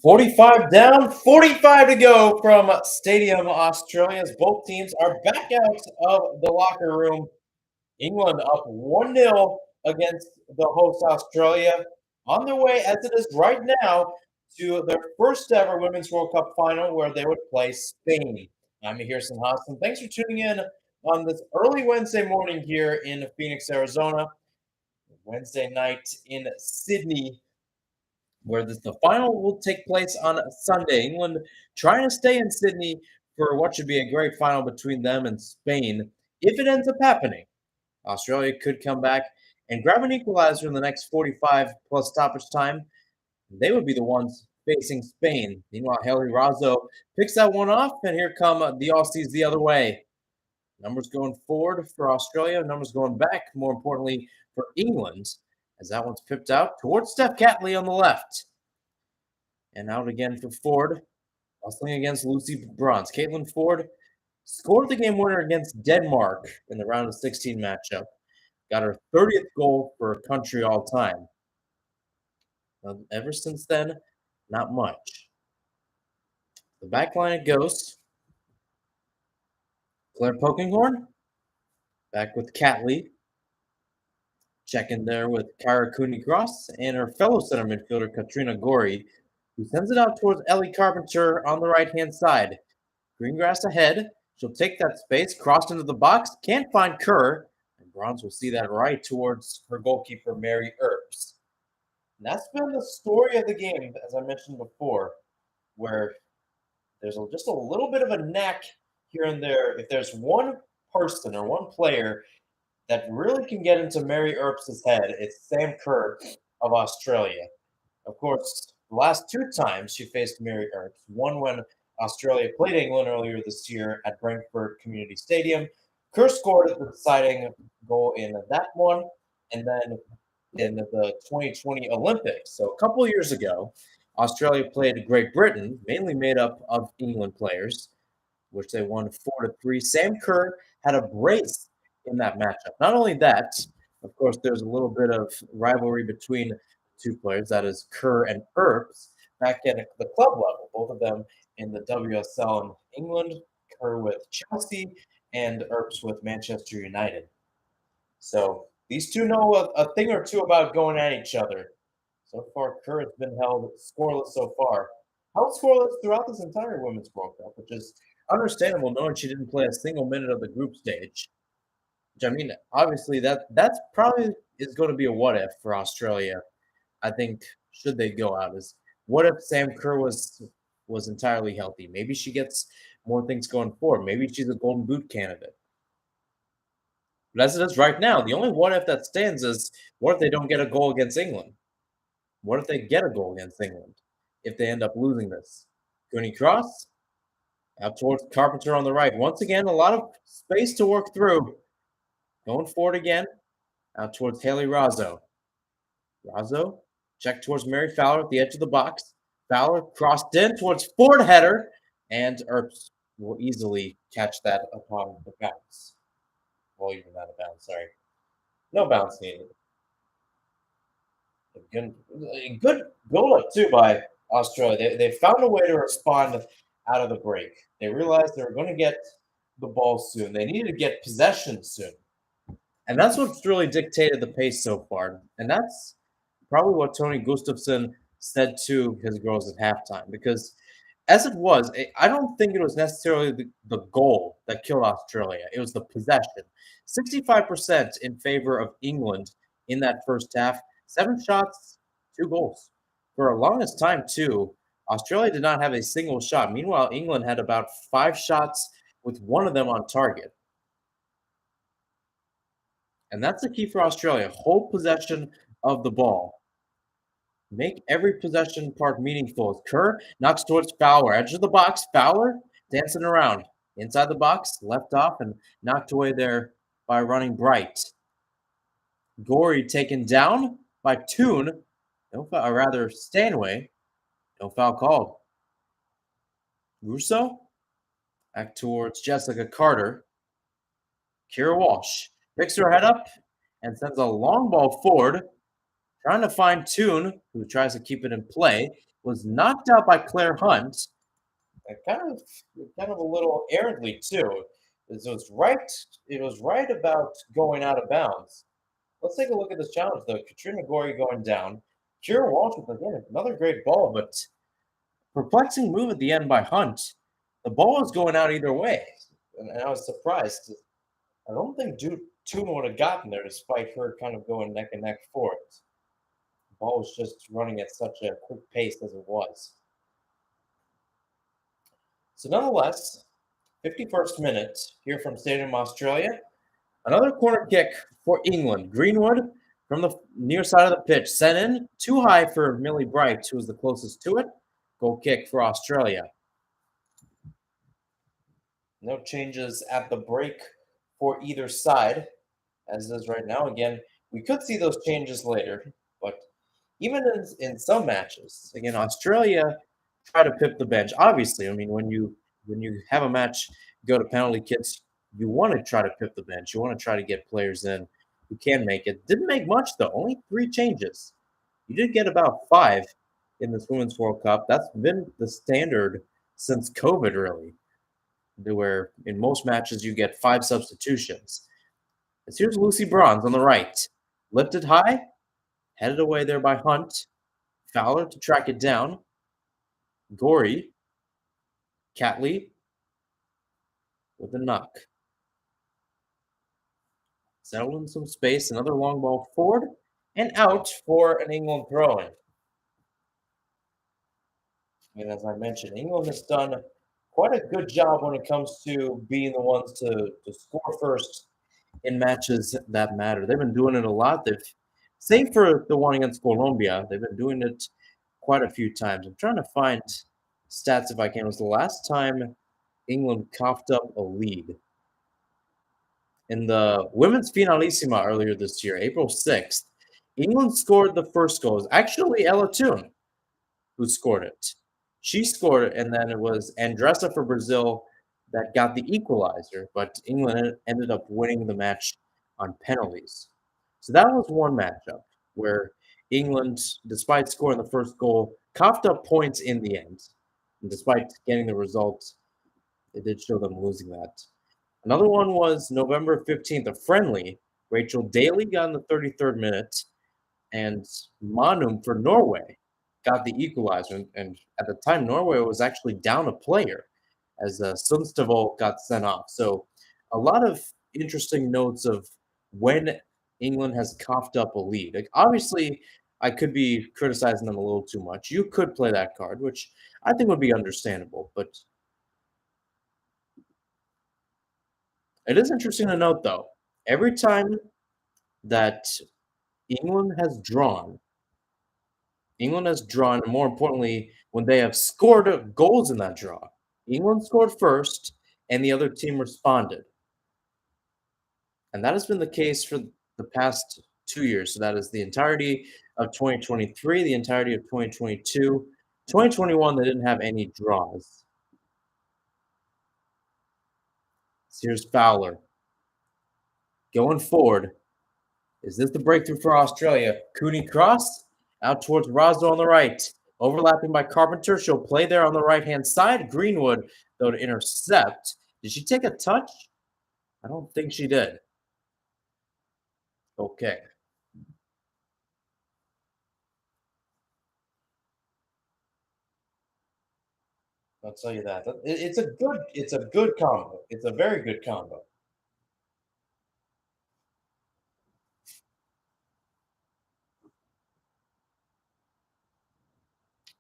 45 down, 45 to go from Stadium Australia as both teams are back out of the locker room. England up 1-0 against the host Australia, on their way as it is right now to their first ever Women's World Cup final where they would play Spain. I'm Mihir Sinhasan. Thanks for tuning in on this early Wednesday morning here in Phoenix, Arizona. Wednesday night in Sydney, where the final will take place on Sunday. England trying to stay in Sydney for what should be a great final between them and Spain. If it ends up happening, Australia could come back and grab an equalizer in the next 45 plus stoppage time. They would be the ones facing Spain. Meanwhile, Haley Razzo picks that one off, and here come the Aussies the other way. Numbers going forward for Australia, numbers going back, more importantly, for England, as that one's pipped out towards Steph Catley on the left. And out again for Ford, hustling against Lucy Bronze. Caitlin Ford scored the game winner against Denmark in the round of 16 matchup. Got her 30th goal for her country all time. Ever since then, not much. The back line it goes. Claire Pokinghorn back with Catley. Checking there with Kyra Cooney-Cross and her fellow center midfielder Katrina Gorey, who sends it out towards Ellie Carpenter on the right-hand side. Greengrass ahead. She'll take that space, crossed into the box, can't find Kerr, and Bronze will see that right towards her goalkeeper, Mary Earps. And that's been the story of the game, as I mentioned before, where there's just a little bit of a knack here and there. If there's one person or one player that really can get into Mary Earps' head, it's Sam Kerr of Australia. Of course, the last two times she faced Mary Earps, one when Australia played England earlier this year at Brentford Community Stadium. Kerr scored the deciding goal in that one, and then in the 2020 Olympics. So a couple years ago, Australia played Great Britain, mainly made up of England players, which they won 4-3. Sam Kerr had a brace in that matchup. Not only that, of course, there's a little bit of rivalry between two players, that is Kerr and Earps, back at the club level, both of them in the WSL in England, Kerr with Chelsea and Earps with Manchester United. So these two know a thing or two about going at each other. So far, Kerr has been held scoreless so far. Held scoreless throughout this entire Women's World Cup, which is understandable knowing she didn't play a single minute of the group stage. Which I mean, obviously that's probably is going to be a what if for Australia. I think should they go out is what if Sam Kerr was entirely healthy? Maybe she gets more things going forward. Maybe she's a Golden Boot candidate. But as it is right now, the only what if that stands is what if they don't get a goal against England? What if they get a goal against England if they end up losing this? Cooney Cross out towards Carpenter on the right. Once again, a lot of space to work through. Going forward again, out towards Haley Razzo. Razzo check towards Mary Fowler at the edge of the box. Fowler crossed in towards Ford header, and Earps will easily catch that upon the bounce. Well, even not a bounce, sorry. No bounce needed. Good build-up, too, by Australia. They found a way to respond out of the break. They realized they were going to get the ball soon. They needed to get possession soon. And that's what's really dictated the pace so far. And that's probably what Tony Gustafsson said to his girls at halftime. Because as it was, I don't think it was necessarily the goal that killed Australia. It was the possession. 65% in favor of England in that first half. 7 shots, 2 goals. For a longest time, too, Australia did not have a single shot. Meanwhile, England had about 5 shots with one of them on target. And that's the key for Australia. Hold possession of the ball. Make every possession part meaningful. Kerr knocks towards Fowler. Edge of the box. Fowler dancing around. Inside the box, left off and knocked away there by Running Bright. Gorey taken down by Toon. No foul, or rather Stanway. No foul called. Russo back towards Jessica Carter. Kira Walsh picks her head up and sends a long ball forward, trying to find Toon, who tries to keep it in play. was knocked out by Claire Hunt, and kind of a little errantly too. It was right about going out of bounds. Let's take a look at this challenge though. Katrina Gorey going down. Kira Walsh with again another great ball, but perplexing move at the end by Hunt. The ball was going out either way, and I was surprised. I don't think Tuna would have gotten there despite her kind of going neck and neck for it. The ball was just running at such a quick pace as it was. So nonetheless, 51st minute here from Stadium, Australia. Another corner kick for England. Greenwood from the near side of the pitch. Sent in too high for Millie Bright, who was the closest to it. Goal kick for Australia. No changes at the break for either side, as it is right now. Again, we could see those changes later, but even in some matches, again, Australia try to pip the bench. Obviously, I mean, when you have a match go to penalty kicks, you want to try to pip the bench. You want to try to get players in who can make it. Didn't make much though. Only 3 changes. You did get about 5 in this Women's World Cup. That's been the standard since COVID, really, where in most matches you get 5 substitutions. As here's Lucy Bronze on the right, lifted high, headed away there by Hunt. Fowler to track it down. Gorey, Catley with a knock. Settled in some space, another long ball forward and out for an England throw-in. And as I mentioned, England has done quite a good job when it comes to being the ones to score first in matches that matter. They've been doing it a lot. Save for the one against Colombia, they've been doing it quite a few times. I'm trying to find stats if I can. It was the last time England coughed up a lead. In the women's finalissima earlier this year, April 6th, England scored the first goal. It was actually Ella Toon who scored it. She scored it, and then it was Andressa for Brazil that got the equalizer, but England ended up winning the match on penalties. So that was one matchup where England, despite scoring the first goal, coughed up points in the end. And despite getting the result, it did show them losing that. Another one was November 15th, a friendly. Rachel Daly got in the 33rd minute, and Manum for Norway got the equalizer. And at the time, Norway was actually down a player as Sundstavol got sent off. So a lot of interesting notes of when England has coughed up a lead. Like, obviously, I could be criticizing them a little too much. You could play that card, which I think would be understandable, but it is interesting to note, though, every time that England has drawn, and more importantly, when they have scored goals in that draw, England scored first, and the other team responded. And that has been the case for the past 2 years. So that is the entirety of 2023, the entirety of 2022. 2021, they didn't have any draws. So here's Fowler. Going forward. Is this the breakthrough for Australia? Cooney cross out towards Rosdo on the right. Overlapping by Carpenter. She'll play there on the right-hand side. Greenwood, though, to intercept. Did she take a touch? I don't think she did. Okay. I'll tell you that. It's a good combo. It's a very good combo.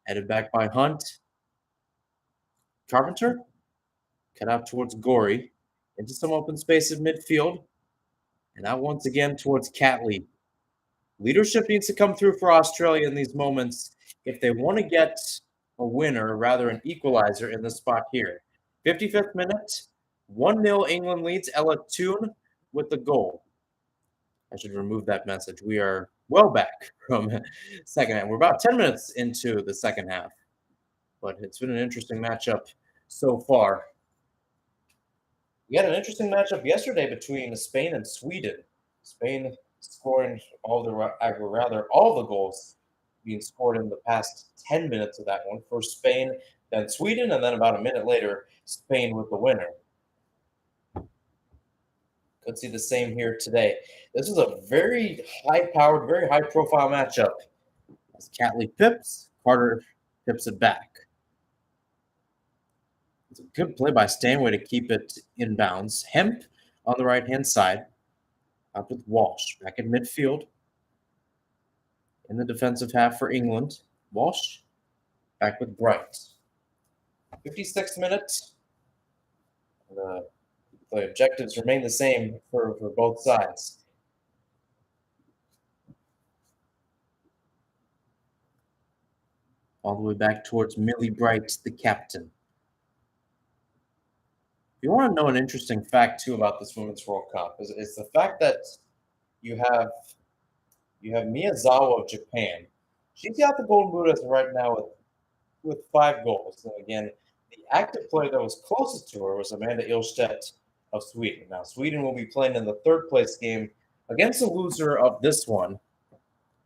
Headed back by Hunt. Carpenter. Cut out towards Gorey. Into some open space in midfield. And now once again towards Catley. Leadership needs to come through for Australia in these moments if they want to get a winner, or rather an equalizer in the spot here. 55th minute, 1-0 England leads. Ella Toon with the goal. I should remove that message. We are well back from second half. We're about 10 minutes into the second half, but it's been an interesting matchup so far. We had an interesting matchup yesterday between Spain and Sweden. Spain scoring all the goals being scored in the past 10 minutes of that one. First Spain, then Sweden, and then about a minute later, Spain with the winner. Could see the same here today. This is a very high-powered, very high-profile matchup. As Catley pips, Carter pips it back. It's a good play by Stanway to keep it in bounds. Hemp on the right-hand side, up with Walsh back in midfield. In the defensive half for England, Walsh back with Bright. 56th minute. The objectives remain the same for both sides. All the way back towards Millie Bright, the captain. If you want to know an interesting fact too about this Women's World Cup is the fact that you have Miyazawa of Japan. She's got the Golden Boot as of right now with 5 goals. And again, the active player that was closest to her was Amanda Ilstedt of Sweden. Now, Sweden will be playing in the third place game against the loser of this one.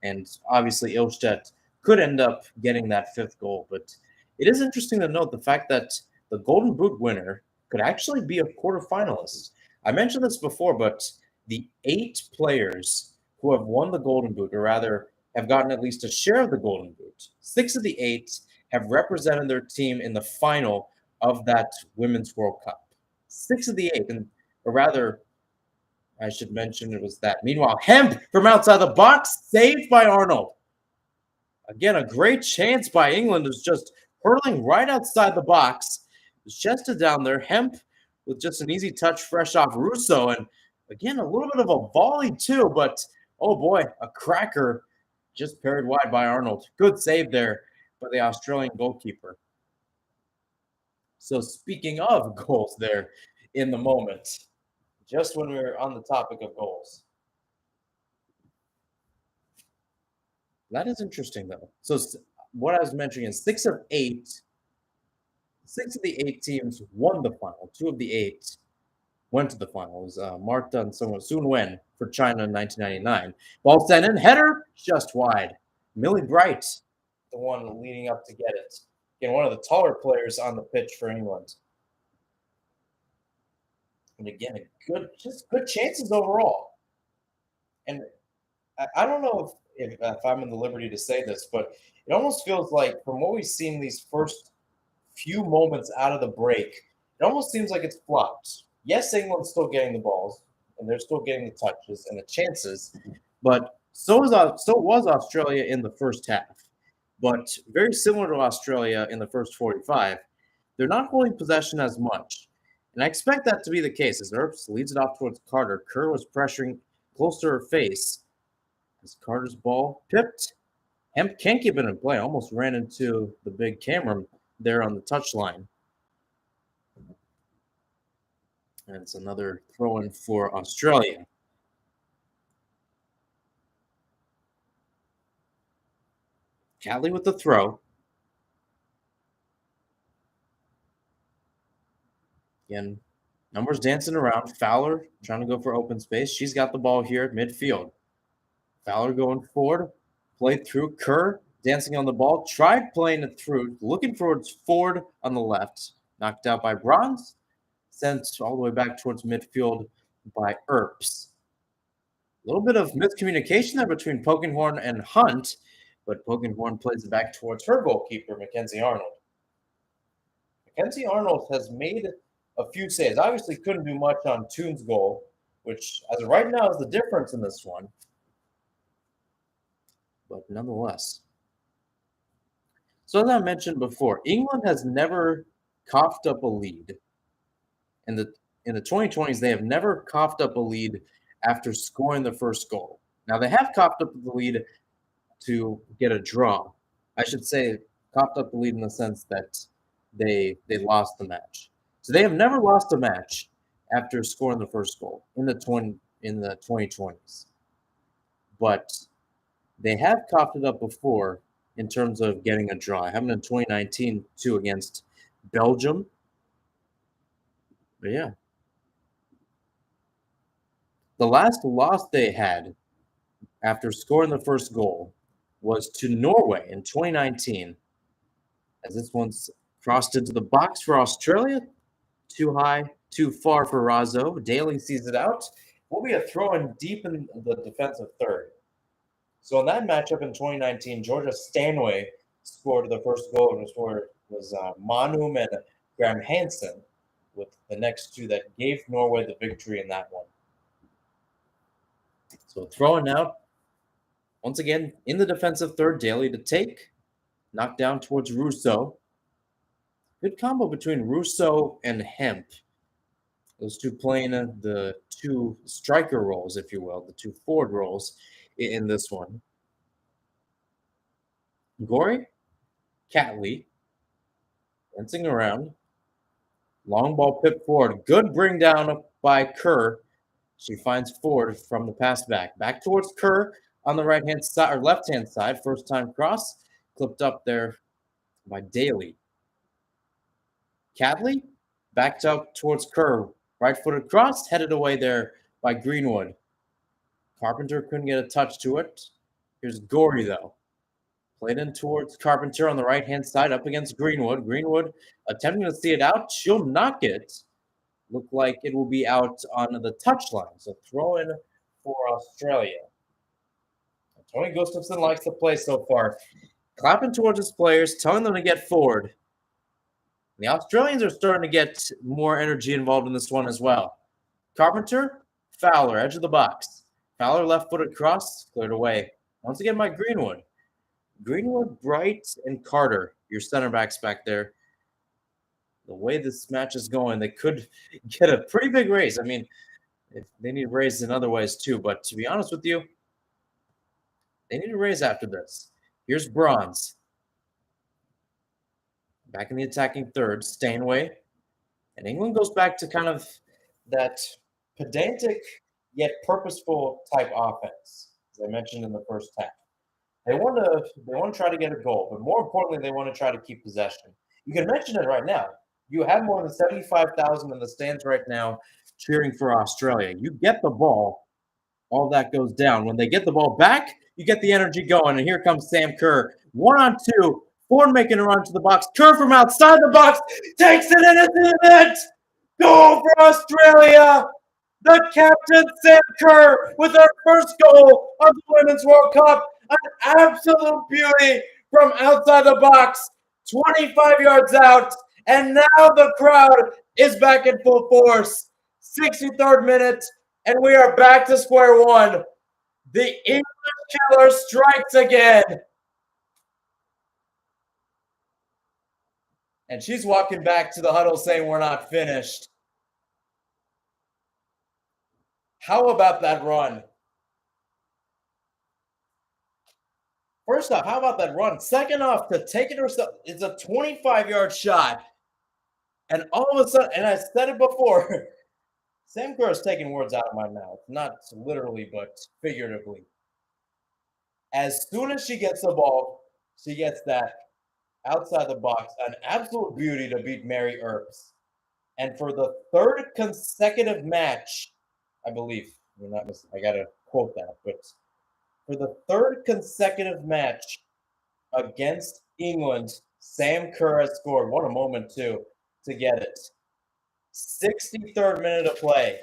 And obviously, Ilstedt could end up getting that 5th goal. But it is interesting to note the fact that the Golden Boot winner could actually be a quarterfinalist. I mentioned this before, but the 8 players who have won the Golden Boot, or rather have gotten at least a share of the Golden Boot, 6 of the 8 have represented their team in the final of that Women's World Cup. 6 of the 8, or rather, I should mention it was that. Meanwhile, Hemp from outside the box, saved by Arnold. Again, a great chance by England was just hurling right outside the box. It was chested down there. Hemp with just an easy touch fresh off Russo. And again, a little bit of a volley too, but oh boy, a cracker just parried wide by Arnold. Good save there by the Australian goalkeeper. So speaking of goals there in the moment, just when we were on the topic of goals. That is interesting, though. So what I was mentioning is 6 of the 8 teams won the final. 2 of the 8 went to the final. It was Marta and Sun Wen for China in 1999. Ball sent in, header just wide. Millie Bright, the one leading up to get it. Again, one of the taller players on the pitch for England. And again, good chances overall. And I don't know if I'm in the liberty to say this, but it almost feels like from what we've seen these first few moments out of the break, it almost seems like it's flopped. Yes, England's still getting the balls, and they're still getting the touches and the chances, but so was Australia in the first half. But very similar to Australia in the first 45, they're not holding possession as much. And I expect that to be the case as Earps leads it off towards Carter. Kerr was pressuring close to her face. As Carter's ball pipped, Hemp can't keep it in play. Almost ran into the big camera there on the touchline. And it's another throw-in for Australia. Catley with the throw. Again, numbers dancing around. Fowler trying to go for open space. She's got the ball here at midfield. Fowler going forward. Played through. Kerr dancing on the ball. Tried playing it through. Looking towards Ford on the left. Knocked out by Bronze. Sent all the way back towards midfield by Earps. A little bit of miscommunication there between Polkinghorne and Hunt, but Polkinghorne plays it back towards her goalkeeper, Mackenzie Arnold. Mackenzie Arnold has made a few saves. Obviously couldn't do much on Toon's goal, which as of right now is the difference in this one. But nonetheless. So as I mentioned before, England has never coughed up a lead. In the 2020s, they have never coughed up a lead after scoring the first goal. Now, they have coughed up the lead to get a draw. I should say coughed up the lead in the sense that they lost the match. So they have never lost a match after scoring the first goal in the 2020s. But they have coughed it up before in terms of getting a draw. It happened in 2019 too against Belgium. But yeah. The last loss they had after scoring the first goal was to Norway in 2019, as this one's crossed into the box for Australia. Too high, too far for Razzo. Daly sees it out. Will be a throw in deep in the defensive third. So in that matchup in 2019, Georgia Stanway scored the first goal, and was Manum and Graham Hansen, with the next two that gave Norway the victory in that one. So throwing out, once again, in the defensive third, Daly to take. Knocked down towards Russo. Good combo between Russo and Hemp. Those two playing the two striker roles, if you will, the two forward roles in this one. Gory, Catley, dancing around. Long ball pip forward. Good bring down by Kerr. She finds Ford from the pass back. Back towards Kerr on the right hand side or left hand side. First time cross. Clipped up there by Daly. Cadley backed up towards Kerr. Right footed cross. Headed away there by Greenwood. Carpenter couldn't get a touch to it. Here's Gory though. Played in towards Carpenter on the right hand side up against Greenwood. Greenwood attempting to see it out. She'll knock it. Look like it will be out on the touchline. So throw in for Australia. Tony Gustafsson likes the play so far. Clapping towards his players, telling them to get forward. The Australians are starting to get more energy involved in this one as well. Carpenter, Fowler, edge of the box. Fowler left-footed cross, cleared away. Once again by Greenwood. Greenwood, Bright, and Carter, your center backs back there. The way this match is going, they could get a pretty big raise. I mean, if they need raise in other ways too, but to be honest with you, they need a raise after this. Here's Bronze. Back in the attacking third, Stanway. And England goes back to kind of that pedantic yet purposeful type offense, as I mentioned in the first half. They want to try to get a goal, but more importantly, they want to try to keep possession. You can mention it right now. You have more than 75,000 in the stands right now cheering for Australia. You get the ball, all that goes down. When they get the ball back, you get the energy going. And here comes Sam Kerr. 1-on-2. Ford making a run to the box. Kerr from outside the box takes it in the net. Goal for Australia. The captain, Sam Kerr, with her first goal of the Women's World Cup. An absolute beauty from outside the box. 25 yards out. And now the crowd is back in full force. 63rd minute, and we are back to square one. The English killer strikes again. And she's walking back to the huddle saying we're not finished. How about that run? First off, how about that run? Second off, to take it herself, it's a 25-yard shot. And all of a sudden, and I said it before, Sam Kerr is taking words out of my mouth. Not literally, but figuratively. As soon as she gets the ball, she gets that outside the box, an absolute beauty to beat Mary Earps. And for the third consecutive match, I believe, I got to quote that, but for the third consecutive match against England, Sam Kerr has scored. What a moment, too, to get it. 63rd minute of play.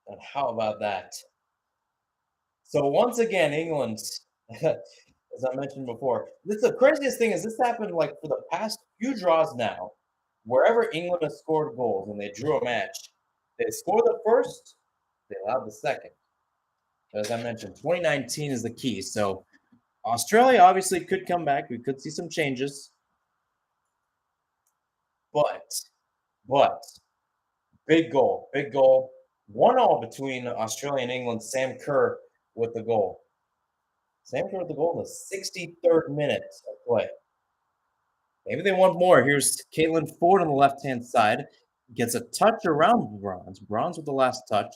And how about that? So once again, England, as I mentioned before, the craziest thing is this happened like for the past few draws now. Wherever England has scored goals and they drew a match, they score the first, they allowed the second. As I mentioned, 2019 is the key. So Australia obviously could come back. We could see some changes. But, big goal. 1-1 between Australia and England. Sam Kerr with the goal. Sam Kerr with the goal in the 63rd minute of play. Maybe they want more. Here's Caitlin Ford on the left-hand side. Gets a touch around Bronze. Bronze with the last touch.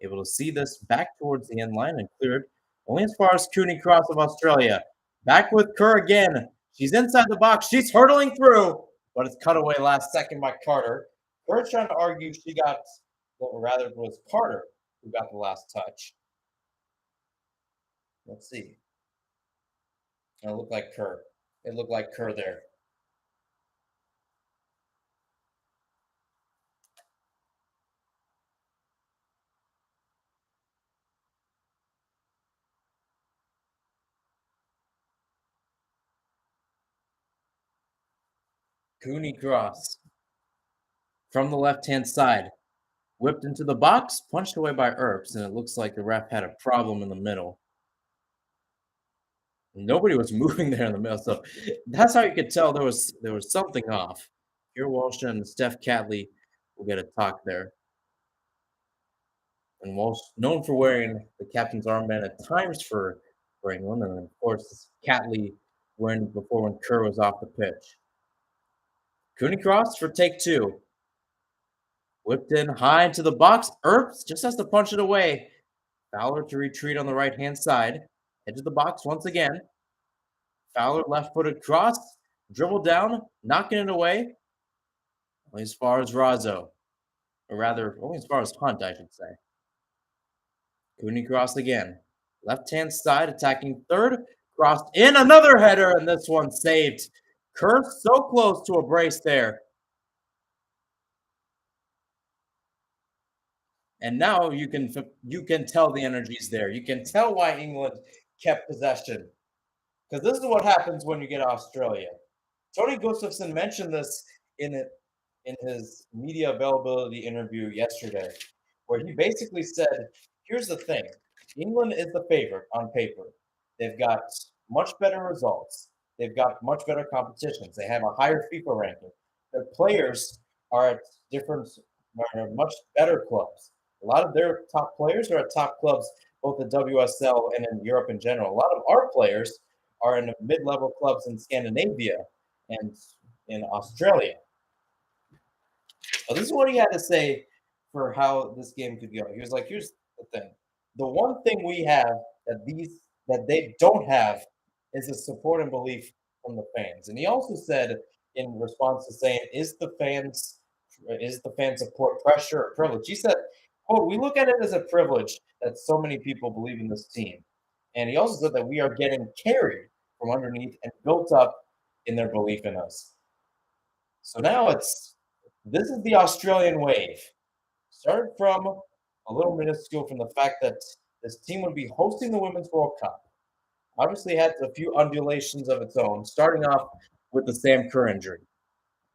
Able to see this back towards the end line and cleared only as far as Cooney Cross of Australia. Back with Kerr again. She's inside the box. She's hurtling through. but it's cut away last second by Carter. Kerr's trying to argue she got, well, rather, it was Carter who got the last touch. Let's see. It looked like Kerr. It looked like Kerr there. Cooney cross from the left-hand side. Whipped into the box, punched away by Earps, and it looks like the ref had a problem in the middle. Nobody was moving there in the middle, so that's how you could tell there was something off. Here Walsh and Steph Catley will get a talk there. And Walsh, known for wearing the captain's armband at times for England, and of course Catley wearing before when Kerr was off the pitch. Cooney cross for take two. Whipped in high into the box. Earps just has to punch it away. Fowler to retreat on the right-hand side. Edge of the box once again. Fowler left-footed cross. Dribble down, knocking it away. Only as far as Razzo. Or rather, only as far as Hunt, I should say. Cooney cross again. Left-hand side, attacking third. Crossed in, another header, and this one saved. Kerr so close to a brace there. And now you can tell the energy's there. You can tell why England kept possession. Because this is what happens when you get Australia. Tony Gustafsson mentioned this in his media availability interview yesterday, where he basically said, here's the thing. England is the favorite on paper. They've got much better results. They've got much better competitions. They have a higher FIFA ranking. Their players are at much better clubs. A lot of their top players are at top clubs, both in WSL and in Europe in general. A lot of our players are in mid-level clubs in Scandinavia and in Australia. Well, this is what he had to say for how this game could go. He was like, here's the thing. The one thing we have that they don't have is the support and belief from the fans. And he also said in response to saying, is the fan support pressure or privilege? He said, quote, we look at it as a privilege that so many people believe in this team. And he also said that we are getting carried from underneath and built up in their belief in us. So now this is the Australian wave. Started from a little minuscule from the fact that this team would be hosting the Women's World Cup. Obviously had a few undulations of its own, starting off with the Sam Kerr injury.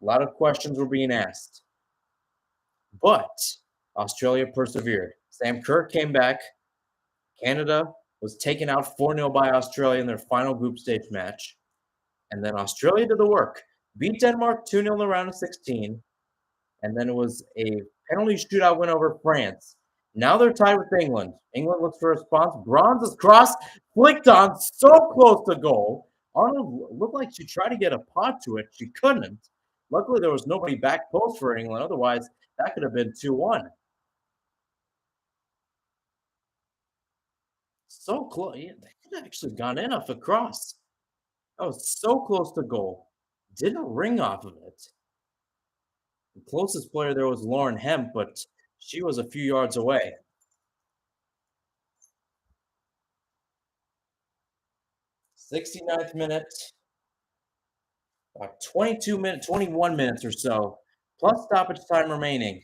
A lot of questions were being asked. But Australia persevered. Sam Kerr came back. Canada was taken out 4-0 by Australia in their final group stage match. And then Australia did the work. Beat Denmark 2-0 in the round of 16. And then it was a penalty shootout win over France. Now they're tied with England. England looks for a response. Bronze's cross flicked on, so close to goal. Arnold looked like she tried to get a pot to it. She couldn't. Luckily, there was nobody back post for England. Otherwise, that could have been 2-1. So close. Yeah, they could have actually gone in off a cross. That was so close to goal. Didn't ring off of it. The closest player there was Lauren Hemp, but she was a few yards away. 69th minute. About 21 minutes or so, plus stoppage time remaining.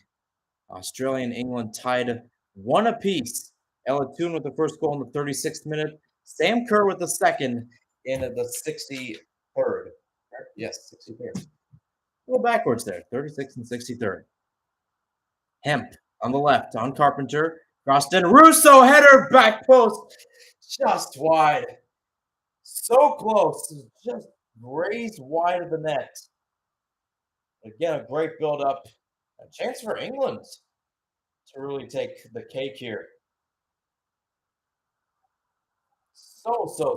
Australia and England tied one apiece. Ella Toone with the first goal in the 36th minute. Sam Kerr with the second in the 63rd. Yes, 63rd. A little backwards there, 36th and 63rd. Hemp on the left, on Carpenter. Crossed in. Russo header, back post. Just wide. So close. Just grazed wide of the net. Again, a great build-up. A chance for England to really take the cake here. So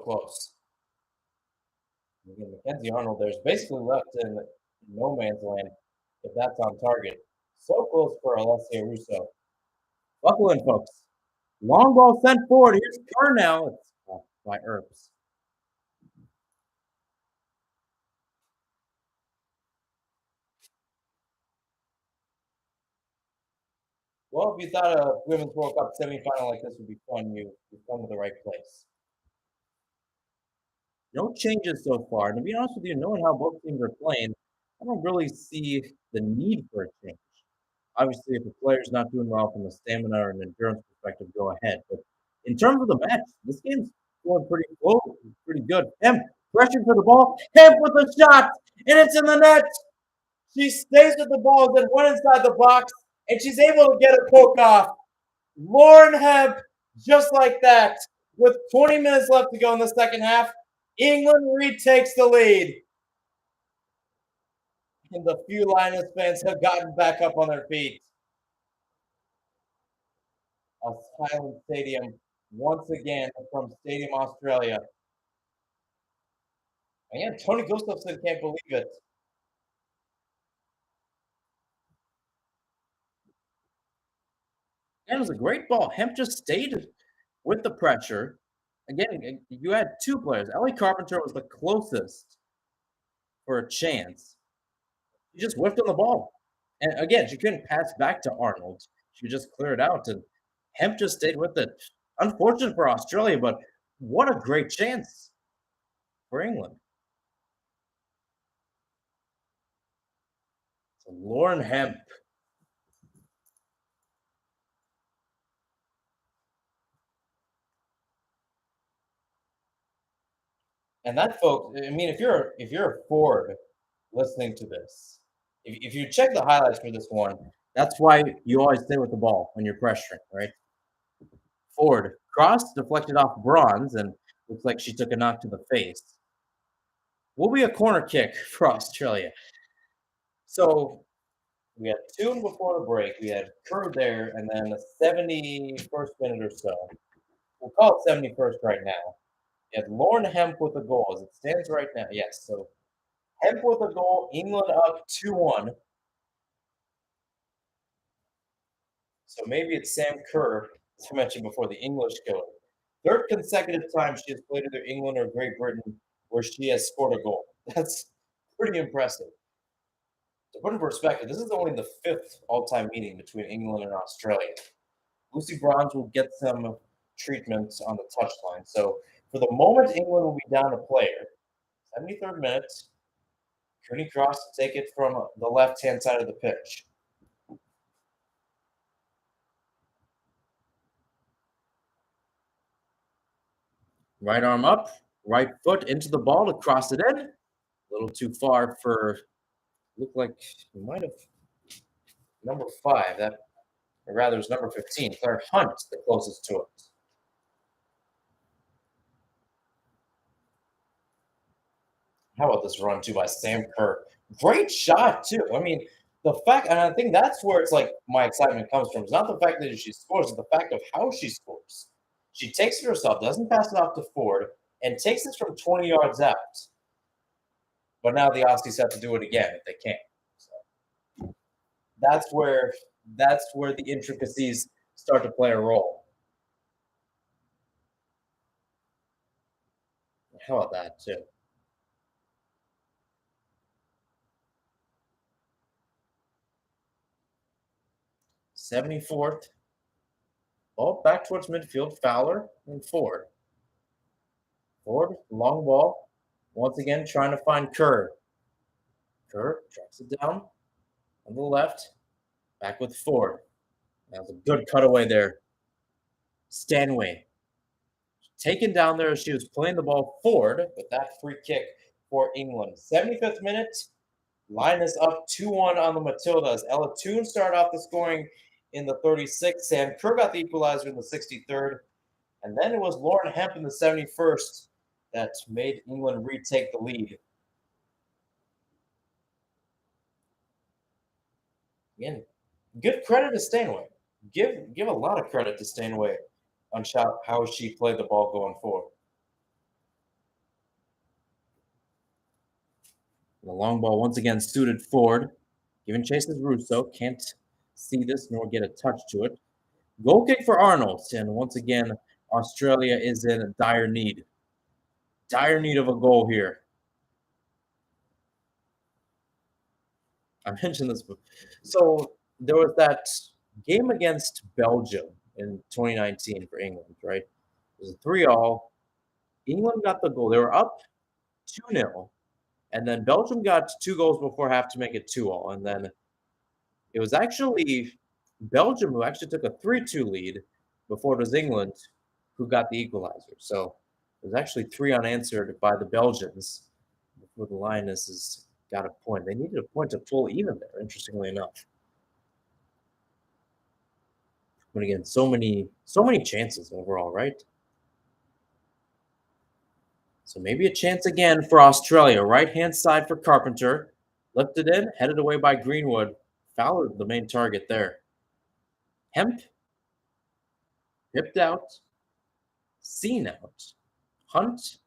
close. Again, Mackenzie Arnold, there's basically left in no man's land if that's on target. So close for Alessia Russo. Buckle in, folks. Long ball sent forward. Here's Kerr now. It's by Earps. Well, if you thought a Women's World Cup semifinal like this would be fun, you've come to the right place. No changes so far. And to be honest with you, knowing how both teams are playing, I don't really see the need for a change. Obviously, if a player's not doing well from a stamina or an endurance perspective, go ahead. But in terms of the match, this game's going pretty close, pretty good. Hemp pressure for the ball. Hemp with a shot, and it's in the net. She stays with the ball, then went inside the box, and she's able to get a poke off. Lauren Hemp, just like that, with 20 minutes left to go in the second half, England retakes the lead. And the few Lioness fans have gotten back up on their feet. A silent stadium once again from Stadium Australia. And yeah, Tony Gustafson can't believe it. And it was a great ball. Hemp just stayed with the pressure. Again, you had two players. Ellie Carpenter was the closest for a chance. She just whiffed on the ball. And again, she couldn't pass back to Arnold. She just cleared out, and Hemp just stayed with it. Unfortunate for Australia, but what a great chance for England. So Lauren Hemp. And that, folks, I mean, if you're a forward listening to this, if you check the highlights for this one, that's why you always stay with the ball when you're pressuring, right? Forward cross deflected off Bronze, and looks like she took a knock to the face. Will be a corner kick for Australia. So we had two before the break. We had Kerr there, and then the 71st minute or so. We'll call it 71st right now. We had Lauren Hemp with a goal as it stands right now. Yes, so Hemp with a goal, England up 2-1. So maybe it's Sam Kerr, as I mentioned before, the English killer. Third consecutive time she has played either England or Great Britain where she has scored a goal. That's pretty impressive. To put in perspective, this is only the fifth all-time meeting between England and Australia. Lucy Bronze will get some treatment on the touchline. So for the moment, England will be down a player. 73rd minute, Cooney Cross to take it from the left-hand side of the pitch. Right arm up, right foot into the ball to cross it in. A little too far for, looked like he might have number 5. That, or rather, it's number 15. Claire Hunt, the closest to it. How about this run too by Sam Kerr? Great shot too. I mean, the fact, and I think that's where it's like my excitement comes from. It's not the fact that she scores, it's the fact of how she scores. She takes it herself, doesn't pass it off to Ford, and takes it from 20 yards out. But now the Aussies have to do it again if they can. So that's where that's where the intricacies start to play a role. How about that too? 74th. Ball back towards midfield. Fowler and Ford. Ford, long ball. Once again, trying to find Kerr. Kerr tracks it down on the left. Back with Ford. That was a good cutaway there. Stanway taken down there as she was playing the ball forward, but that free kick for England. 75th minute, line is up 2-1 on the Matildas. Ella Toon started off the scoring in the 36th. Sam Kerr got the equalizer in the 63rd. And then it was Lauren Hemp in the 71st that made England retake the lead. Again, give credit to Stanway. Give a lot of credit to Stanway on how she played the ball going forward. The long ball once again suited Ford. Giving chase to Russo. Can't see this nor get a touch to it. Goal kick for Arnold. And once again, Australia is in dire need. Dire need of a goal here. I mentioned this before. So there was that Game against Belgium in 2019 for England, right? It was a 3-all. England got the goal. They were up 2-0, and then Belgium got 2 goals before half to make it 2-all, and then it was actually Belgium who actually took a 3-2 lead before it was England who got the equalizer. So it was actually 3 unanswered by the Belgians before the Lionesses got a point. They needed a point to pull even there, interestingly enough. But again, so many chances overall, right? So maybe a chance again for Australia. Right-hand side for Carpenter. Lifted in, headed away by Greenwood. Fowler, the main target there. Hemp, hipped out, seen out. Hunt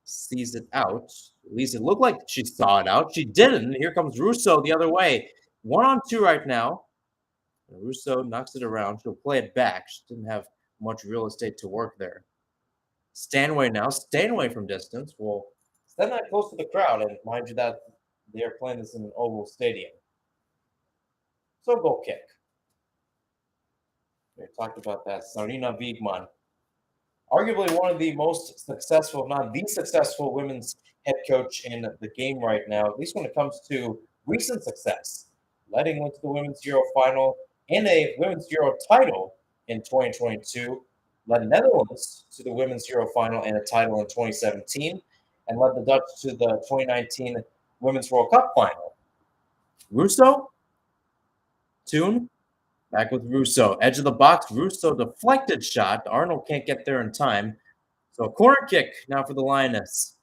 sees it out. At least it looked like she saw it out. She didn't. Here comes Russo the other way. 1-on-2 right now. And Russo knocks it around. She'll play it back. She didn't have much real estate to work there. Stanway now, staying away from distance. Well, stand that close to the crowd, and mind you that they are playing this in an oval stadium. So goal kick. We talked about that. Sarina Wiegmann, arguably one of the most successful, if not the successful women's head coach in the game right now, at least when it comes to recent success. Led England to the Women's Euro final and a Women's Euro title in 2022. Led Netherlands to the Women's Euro final and a title in 2017. And led the Dutch to the 2019 Women's World Cup final. Russo, Toon, back with Russo. Edge of the box. Russo deflected shot. Arnold can't get there in time. So a corner kick now for the Lioness.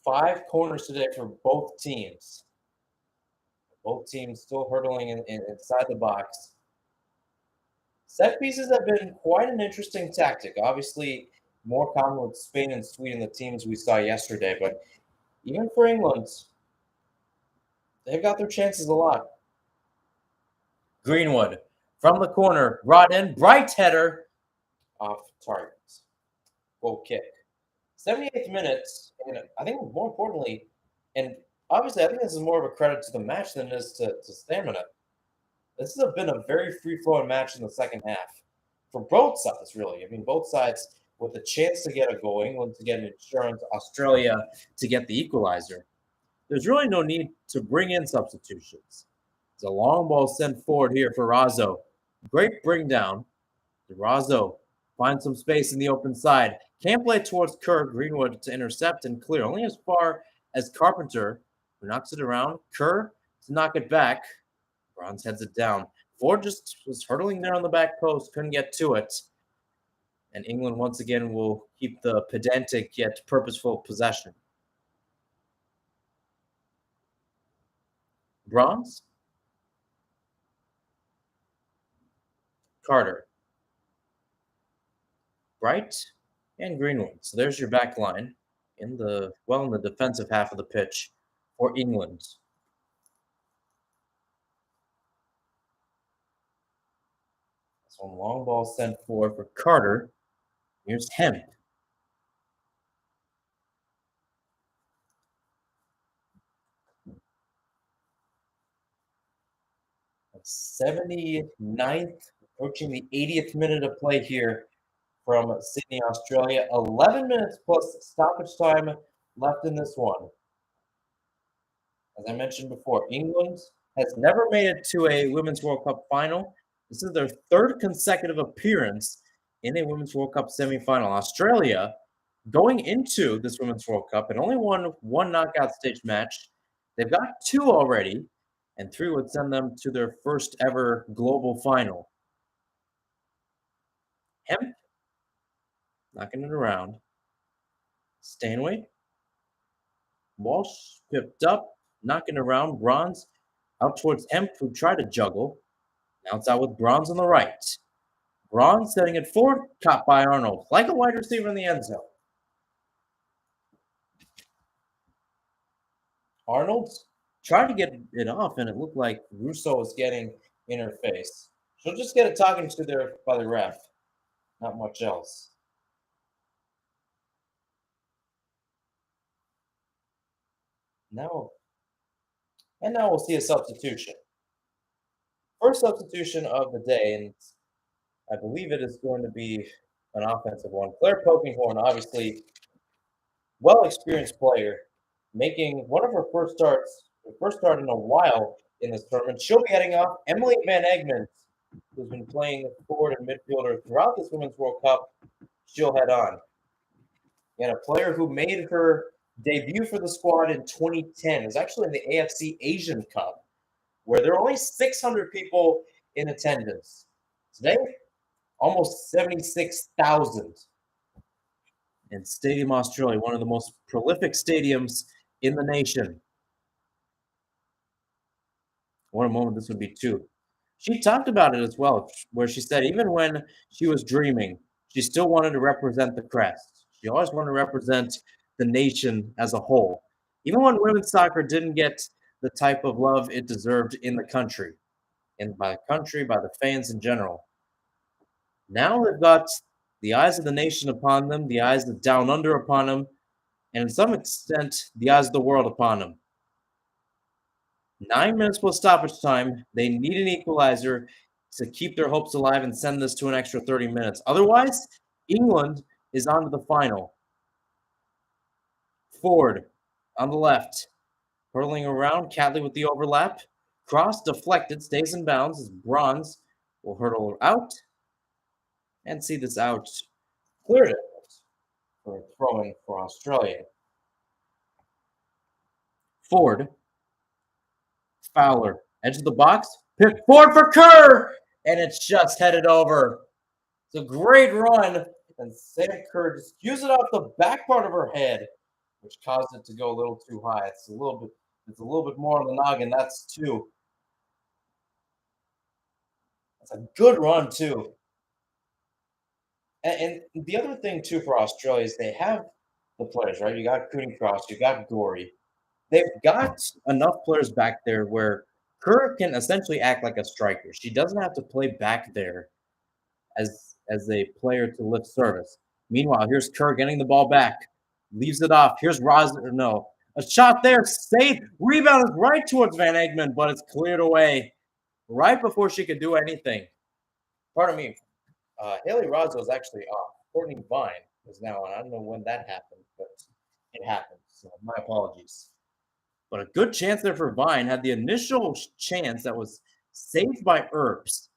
Five corners today for both teams. Both teams still hurtling inside the box. Set pieces have been quite an interesting tactic. Obviously, more common with Spain and Sweden, the teams we saw yesterday. But even for England, they've got their chances a lot. Greenwood from the corner, brought in, bright header off target. Goal kick. 78th minute, and I think more importantly, and obviously I think this is more of a credit to the match than it is to stamina. This has been a very free-flowing match in the second half for both sides, really. I mean, both sides with a chance to get a goal, England to get an insurance, Australia to get the equalizer. There's really no need to bring in substitutions. It's a long ball sent forward here for Razzo. Great bring down. Razzo finds some space in the open side. Can't play towards Kerr. Greenwood to intercept and clear. Only as far as Carpenter, who knocks it around. Kerr to knock it back. Bronze heads it down. Ford just was hurtling there on the back post, couldn't get to it. And England once again will keep the pedantic yet purposeful possession. Bronze. Carter. Bright and Greenwood. So there's your back line in the defensive half of the pitch for England. So long ball sent forward for Carter. Here's Hemp. At 79th, approaching the 80th minute of play here from Sydney, Australia. 11 minutes plus stoppage time left in this one. As I mentioned before, England has never made it to a Women's World Cup final. This is their third consecutive appearance in a Women's World Cup semifinal. Australia, going into this Women's World Cup, and only won one knockout stage match. They've got two already, and three would send them to their first ever global final. Hemp, knocking it around. Stanway, Walsh, pipped up, knocking around. Bronze, out towards Hemp, who tried to juggle. Now it's out with Bronze on the right. Bronze setting it forward, caught by Arnold, like a wide receiver in the end zone. Arnold tried to get it off, and it looked like Russo was getting in her face. She'll just get a talking to there by the ref. Not much else. Now, and now we'll see a substitution. First substitution of the day, and I believe it is going to be an offensive one. Claire Polkinghorn, obviously well experienced player, making one of her first start in a while in this tournament. She'll be heading off. Emily Van Egmond, who's been playing forward and midfielder throughout this Women's World Cup, she'll head on. And a player who made her debut for the squad in 2010 is actually in the AFC Asian Cup, where there are only 600 people in attendance. Today, almost 76,000 in Stadium Australia, one of the most prolific stadiums in the nation. What a moment this would be, too. She talked about it as well, where she said even when she was dreaming, she still wanted to represent the crest. She always wanted to represent the nation as a whole, even when women's soccer didn't get the type of love it deserved in the country, and by the country, by the fans in general. Now they've got the eyes of the nation upon them, the eyes of Down Under upon them, and to some extent, the eyes of the world upon them. 9 minutes plus stoppage time. They need an equalizer to keep their hopes alive and send this to an extra 30 minutes. Otherwise, England is on to the final. Ford on the left, hurling around. Catley with the overlap. Cross deflected, stays in bounds as Bronze will hurdle out and see this out. Cleared it for throwing for Australia. Ford. Fowler, edge of the box, pick forward for Kerr, and it's just headed over. It's a great run, and Sam Kerr just used it off the back part of her head, which caused it to go a little too high. It's a little bit more on the noggin. That's two. That's a good run too. And the other thing too for Australia is they have the players, right? You got Cooney Cross, you got Gorey. They've got enough players back there where Kerr can essentially act like a striker. She doesn't have to play back there as a player to lift service. Meanwhile, here's Kerr getting the ball back, leaves it off. Here's no, a shot there, safe. Rebound is right towards Van Egmond, but it's cleared away right before she could do anything. Pardon me, Haley Rozzo is actually off. Courtney Vine is now on. I don't know when that happened, but it happened. So my apologies. But a good chance there for Vine. Had the initial chance that was saved by Earps.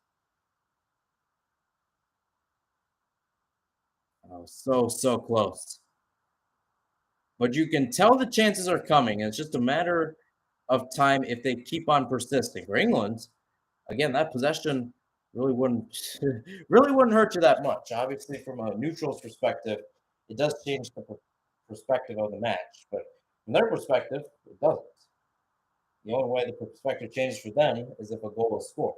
Oh, so close. But you can tell the chances are coming. And it's just a matter of time if they keep on persisting. For England, again, that possession really wouldn't hurt you that much. Obviously, from a neutral's perspective, it does change the perspective of the match. But from their perspective, it doesn't. The only way the perspective changes for them is if a goal is scored.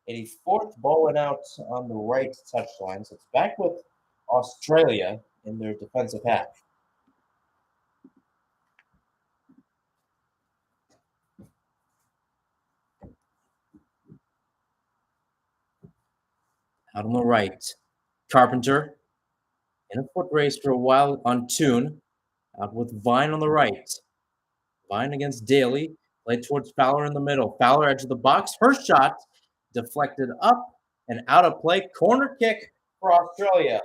84th ball went out on the right touchline, so it's back with Australia in their defensive half. Out on the right, Carpenter in a foot race for a while on Toon, out with Vine on the right. Vine against Daly, played towards Fowler in the middle. Fowler edge of the box, her shot deflected up and out of play. Corner kick for Australia.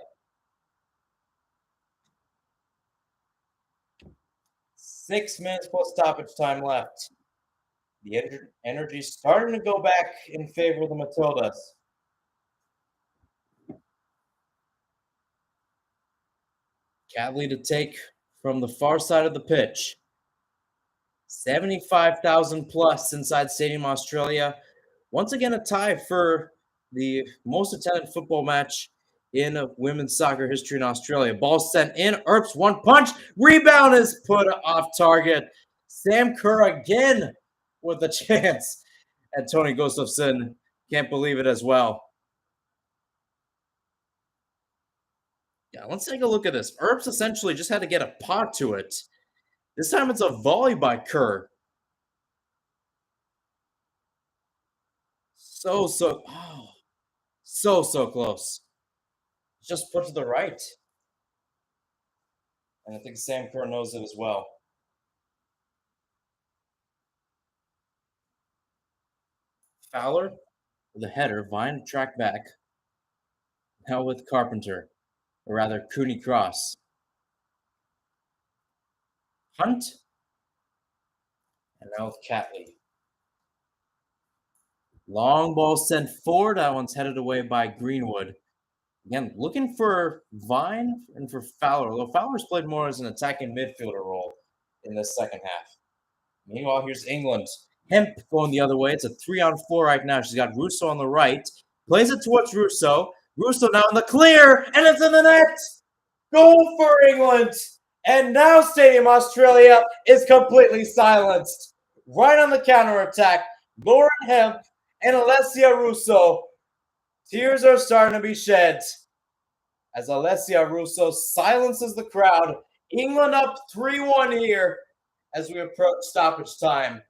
6 minutes plus stoppage time left. The energy starting to go back in favor of the Matildas. Catley to take from the far side of the pitch. 75,000 plus inside Stadium Australia. Once again, a tie for the most attended football match in women's soccer history in Australia. Ball sent in. Earps one punch. Rebound is put off target. Sam Kerr again with a chance. And Tony Gustafsson can't believe it as well. Yeah, let's take a look at this. Earps essentially just had to get a pot to it. This time it's a volley by Kerr. So close. Just put to the right. And I think Sam Kerr knows it as well. Fowler with a header, Vine track back. Now with Carpenter, or rather Cooney Cross. Hunt, and now with Catley. Long ball sent forward. That one's headed away by Greenwood. Again, looking for Vine and for Fowler, although Fowler's played more as an attacking midfielder role in this second half. Meanwhile, here's England. Hemp going the other way. It's a 3-on-4 right now. She's got Russo on the right. Plays it towards Russo. Russo now in the clear, and it's in the net. Goal for England. And now Stadium Australia is completely silenced. Right on the counterattack, Lauren Hemp and Alessia Russo. Tears are starting to be shed as Alessia Russo silences the crowd. England up 3-1 here as we approach stoppage time.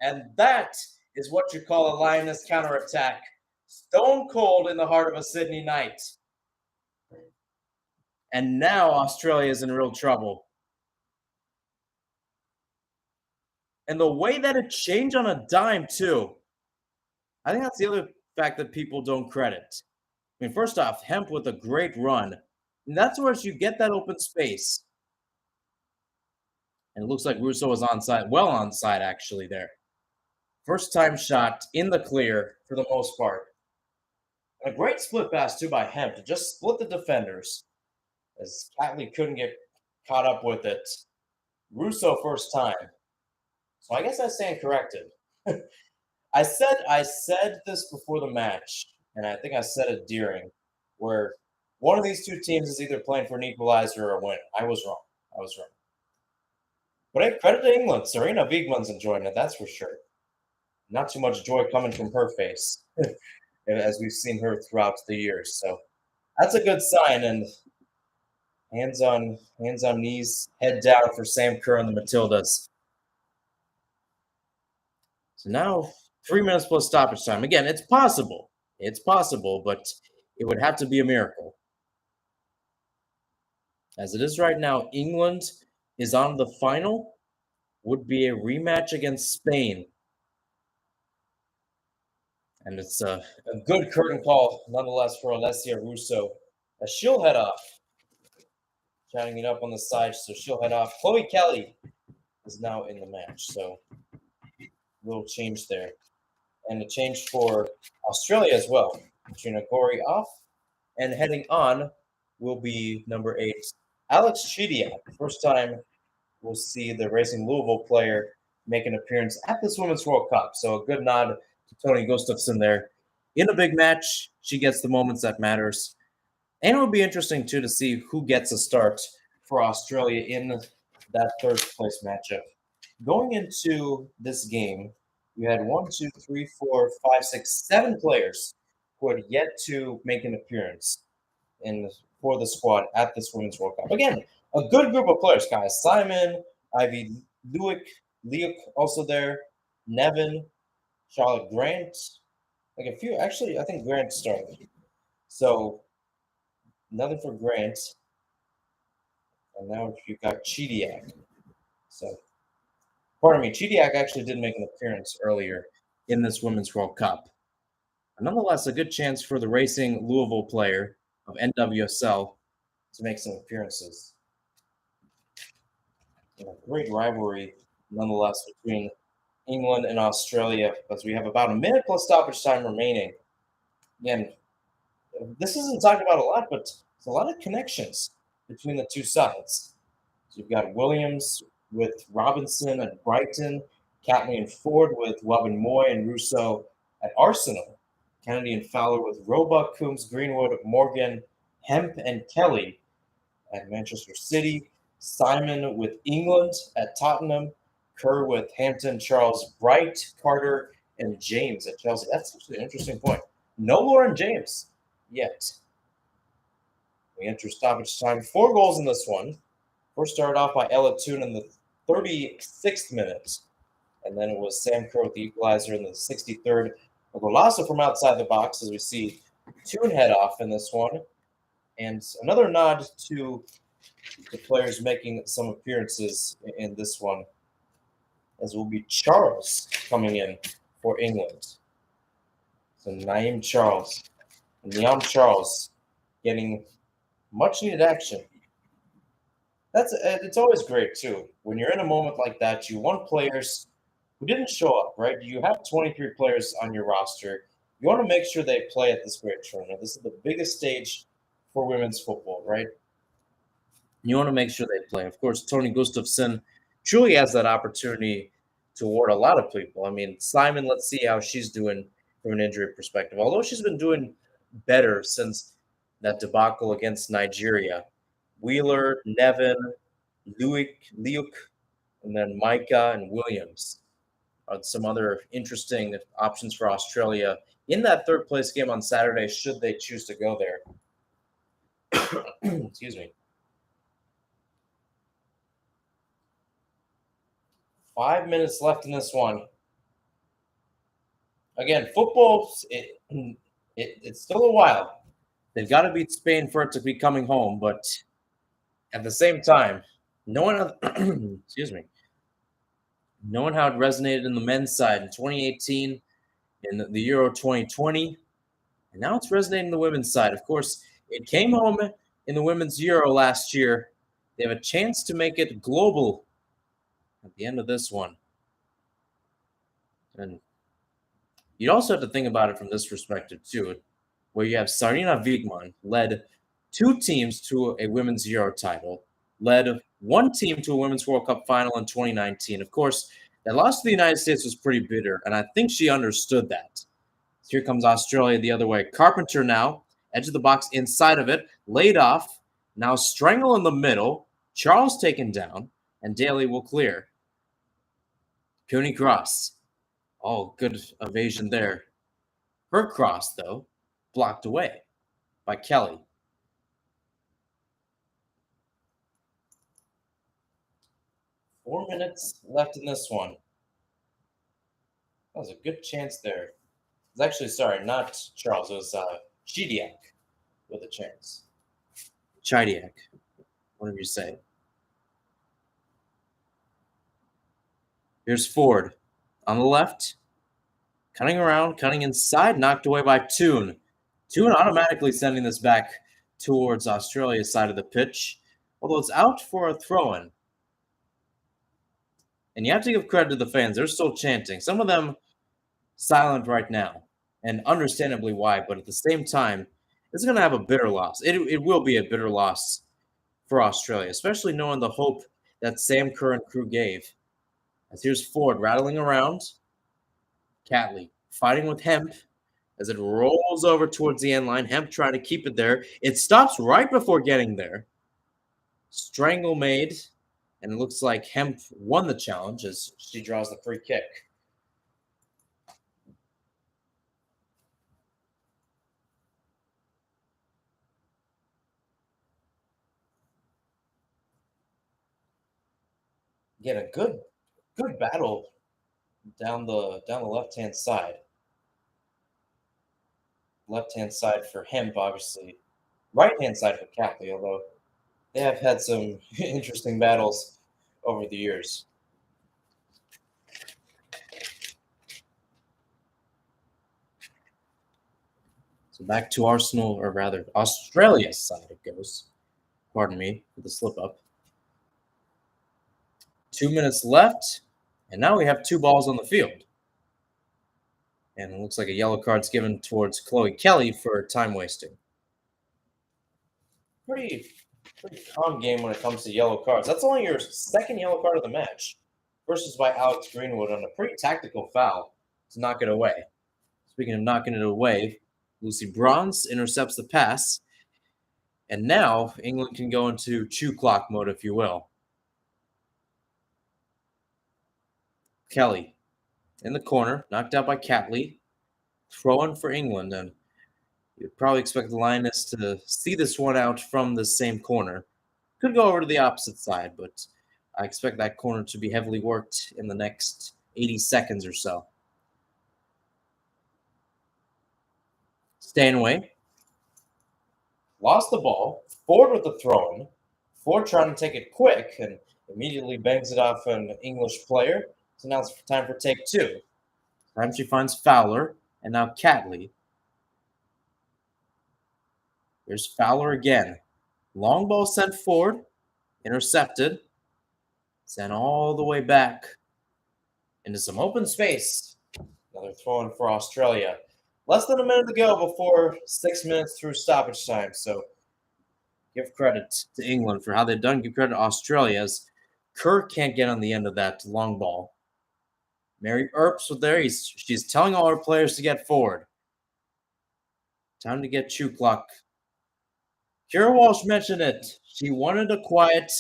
And that is what you call a Lioness counterattack. Stone cold in the heart of a Sydney night. And now Australia is in real trouble. And the way that it changed on a dime, too. I think that's the other fact that people don't credit. I mean, first off, Hemp with a great run. And that's where you get that open space. And it looks like Russo was onside, well onside actually there. First time shot in the clear for the most part. And a great split pass too by Hemp to just split the defenders as Catley couldn't get caught up with it. Russo first time. So I guess I stand corrected. I said this before the match, and I think I said it during, where one of these two teams is either playing for an equalizer or a win. I was wrong. But hey, credit to England. Serena Wiegmann's enjoying it, that's for sure. Not too much joy coming from her face, as we've seen her throughout the years. So that's a good sign. And hands on knees, head down for Sam Kerr and the Matildas. So now 3 minutes plus stoppage time. Again, it's possible. It's possible, but it would have to be a miracle. As it is right now, England is on the final. Would be a rematch against Spain. And it's a good curtain call, nonetheless, for Alessia Russo. As she'll head off. Chatting it up on the side, so she'll head off. Chloe Kelly is now in the match, so a little change there. And a change for Australia as well. Katrina Gorey off. And heading on will be number 8, Alex Chidiac. First time we'll see the Racing Louisville player make an appearance at this Women's World Cup. So a good nod to Tony Gustafsson there. In a big match, she gets the moments that matters. And it will be interesting, too, to see who gets a start for Australia in that third-place matchup. Going into this game, you had 1, 2, 3, 4, 5, 6, 7 players who had yet to make an appearance for the squad at this Women's World Cup. Again, a good group of players, guys. Simon, Ivy Leuk also there, Nevin, Charlotte Grant, like a few. Actually, I think Grant started. So, nothing for Grant. And now you've got Chidiac. So, pardon me, Chidiac actually did make an appearance earlier in this Women's World Cup. But nonetheless, a good chance for the Racing Louisville player of NWSL to make some appearances. And a great rivalry, nonetheless, between England and Australia, as we have about a minute plus stoppage time remaining. Again, this isn't talked about a lot, but there's a lot of connections between the two sides. So you've got Williams with Robinson at Brighton, Catley and Ford with Robin Moy and Russo at Arsenal, Kennedy and Fowler with Roebuck, Coombs, Greenwood, Morgan, Hemp, and Kelly at Manchester City, Simon with England at Tottenham, Kerr with Hampton, Charles, Bright, Carter, and James at Chelsea. That's actually an interesting point. No Lauren James yet. We enter stoppage time. 4 goals in this one. First started off by Ella Toon in the 36th minute. And then it was Sam Kerr with the equalizer in the 63rd. A golazo from outside the box as we see Toon head off in this one. And another nod to the players making some appearances in this one, as will be Charles coming in for England. So Naeem Charles and Leon Charles getting much needed action. It's always great too when you're in a moment like that. You want players who didn't show up, right? You have 23 players on your roster. You want to make sure they play at this great tournament. This is the biggest stage for women's football, right? You want to make sure they play. Of course, Tony Gustafson truly has that opportunity to award a lot of people. I mean, Simon, let's see how she's doing from an injury perspective. Although she's been doing better since that debacle against Nigeria. Wheeler, Nevin, Luke, and then Micah and Williams are some other interesting options for Australia in that third place game on Saturday, should they choose to go there. Excuse me. 5 minutes left in this one. Again, football, it's still a while. They've got to beat Spain for it to be coming home, but at the same time, knowing how, excuse me, knowing how it resonated in the men's side in 2018, in the Euro 2020, and now it's resonating in the women's side. Of course, it came home in the women's Euro last year. They have a chance to make it global at the end of this one. And you'd also have to think about it from this perspective, too, where you have Sarina Wiegman led 2 teams to a women's Euro title, led 1 team to a Women's World Cup final in 2019. Of course, that loss to the United States was pretty bitter, and I think she understood that. So here comes Australia the other way. Carpenter now, edge of the box inside of it, laid off, now Strangle in the middle, Charles taken down, and Daly will clear. Cooney cross. Oh, good evasion there. Her cross, though, blocked away by Kelly. Four minutes left in this one. That was a good chance there. It was actually, sorry, not Charles. It was Chidiak with a chance. Chidiak, whatever you say. Here's Ford on the left. Cutting around, cutting inside, knocked away by Toon. Toon automatically sending this back towards Australia's side of the pitch, although it's out for a throw-in. And you have to give credit to the fans. They're still chanting. Some of them silent right now, and understandably why, but at the same time, it's going to have a bitter loss. It will be a bitter loss for Australia, especially knowing the hope that Sam Kerr and crew gave. As here's Ford rattling around. Catley fighting with Hemp as it rolls over towards the end line. Hemp trying to keep it there. It stops right before getting there. Strangle made, and it looks like Hemp won the challenge as she draws the free kick. Again, a good battle down the left-hand side. Left-hand side for Hemp, obviously. Right-hand side for Catley, although they have had some interesting battles over the years. So back to Arsenal, or rather Australia's side it goes. Pardon me for the slip up. 2 minutes left, and now we have 2 balls on the field. And it looks like a yellow card's given towards Chloe Kelly for time wasting. Pretty calm game when it comes to yellow cards. That's only your second yellow card of the match, versus by Alex Greenwood on a pretty tactical foul to knock it away. Speaking of knocking it away, Lucy Bronze intercepts the pass, and now England can go into chew clock mode, if you will. Kelly in the corner, knocked out by Catley, throwing for England, and you'd probably expect the Lioness to see this one out from the same corner. Could go over to the opposite side, but I expect that corner to be heavily worked in the next 80 seconds or so. Stanway lost the ball. Ford with the throw-in. Ford trying to take it quick and immediately bangs it off an English player. So now it's time for take two. Time she finds Fowler, and now Catley. There's Fowler again. Long ball sent forward, intercepted, sent all the way back into some open space. Another throw in for Australia. Less than a minute to go before 6 minutes through stoppage time. So give credit to England for how they've done. Give credit to Australia as Kerr can't get on the end of that long ball. Mary Earps was there. She's telling all her players to get forward. Time to get Chukluck. Kira Walsh mentioned it. She wanted to quiet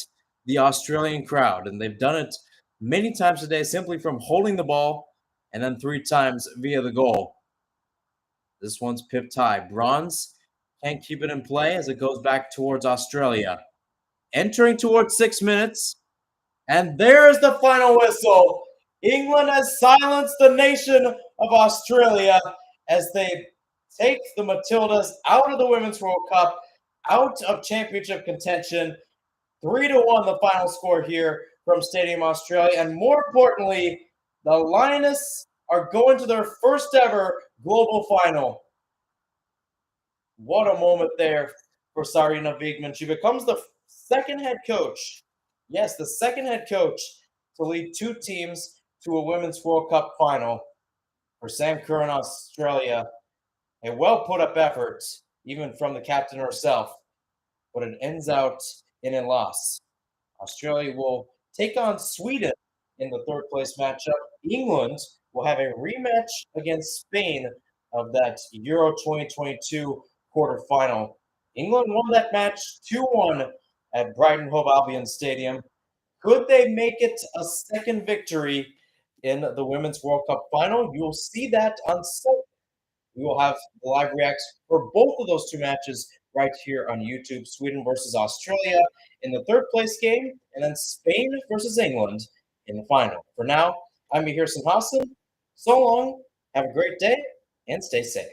the Australian crowd, and they've done it many times today simply from holding the ball and then 3 times via the goal. This one's pip tie. Bronze can't keep it in play as it goes back towards Australia. Entering towards 6 minutes, and there's the final whistle. England has silenced the nation of Australia as they take the Matildas out of the Women's World Cup, out of championship contention. 3-1 the final score here from Stadium Australia. And more importantly, the Lionesses are going to their first ever global final. What a moment there for Sarina Wiegman. She becomes the second head coach. Yes, the second head coach to lead 2 teams to a Women's World Cup final. For Sam Kerr in Australia, a well put up effort, even from the captain herself, but it ends out in a loss. Australia will take on Sweden in the third place matchup. England will have a rematch against Spain of that Euro 2022 quarterfinal. England won that match 2-1 at Brighton Hove Albion Stadium. Could they make it a second victory in the Women's World Cup final? You'll see that on Sunday. We will have the live reacts for both of those 2 matches right here on YouTube. Sweden versus Australia in the third place game, and then Spain versus England in the final. For now, I'm Mihir Sinhasan. So long, have a great day, and stay safe.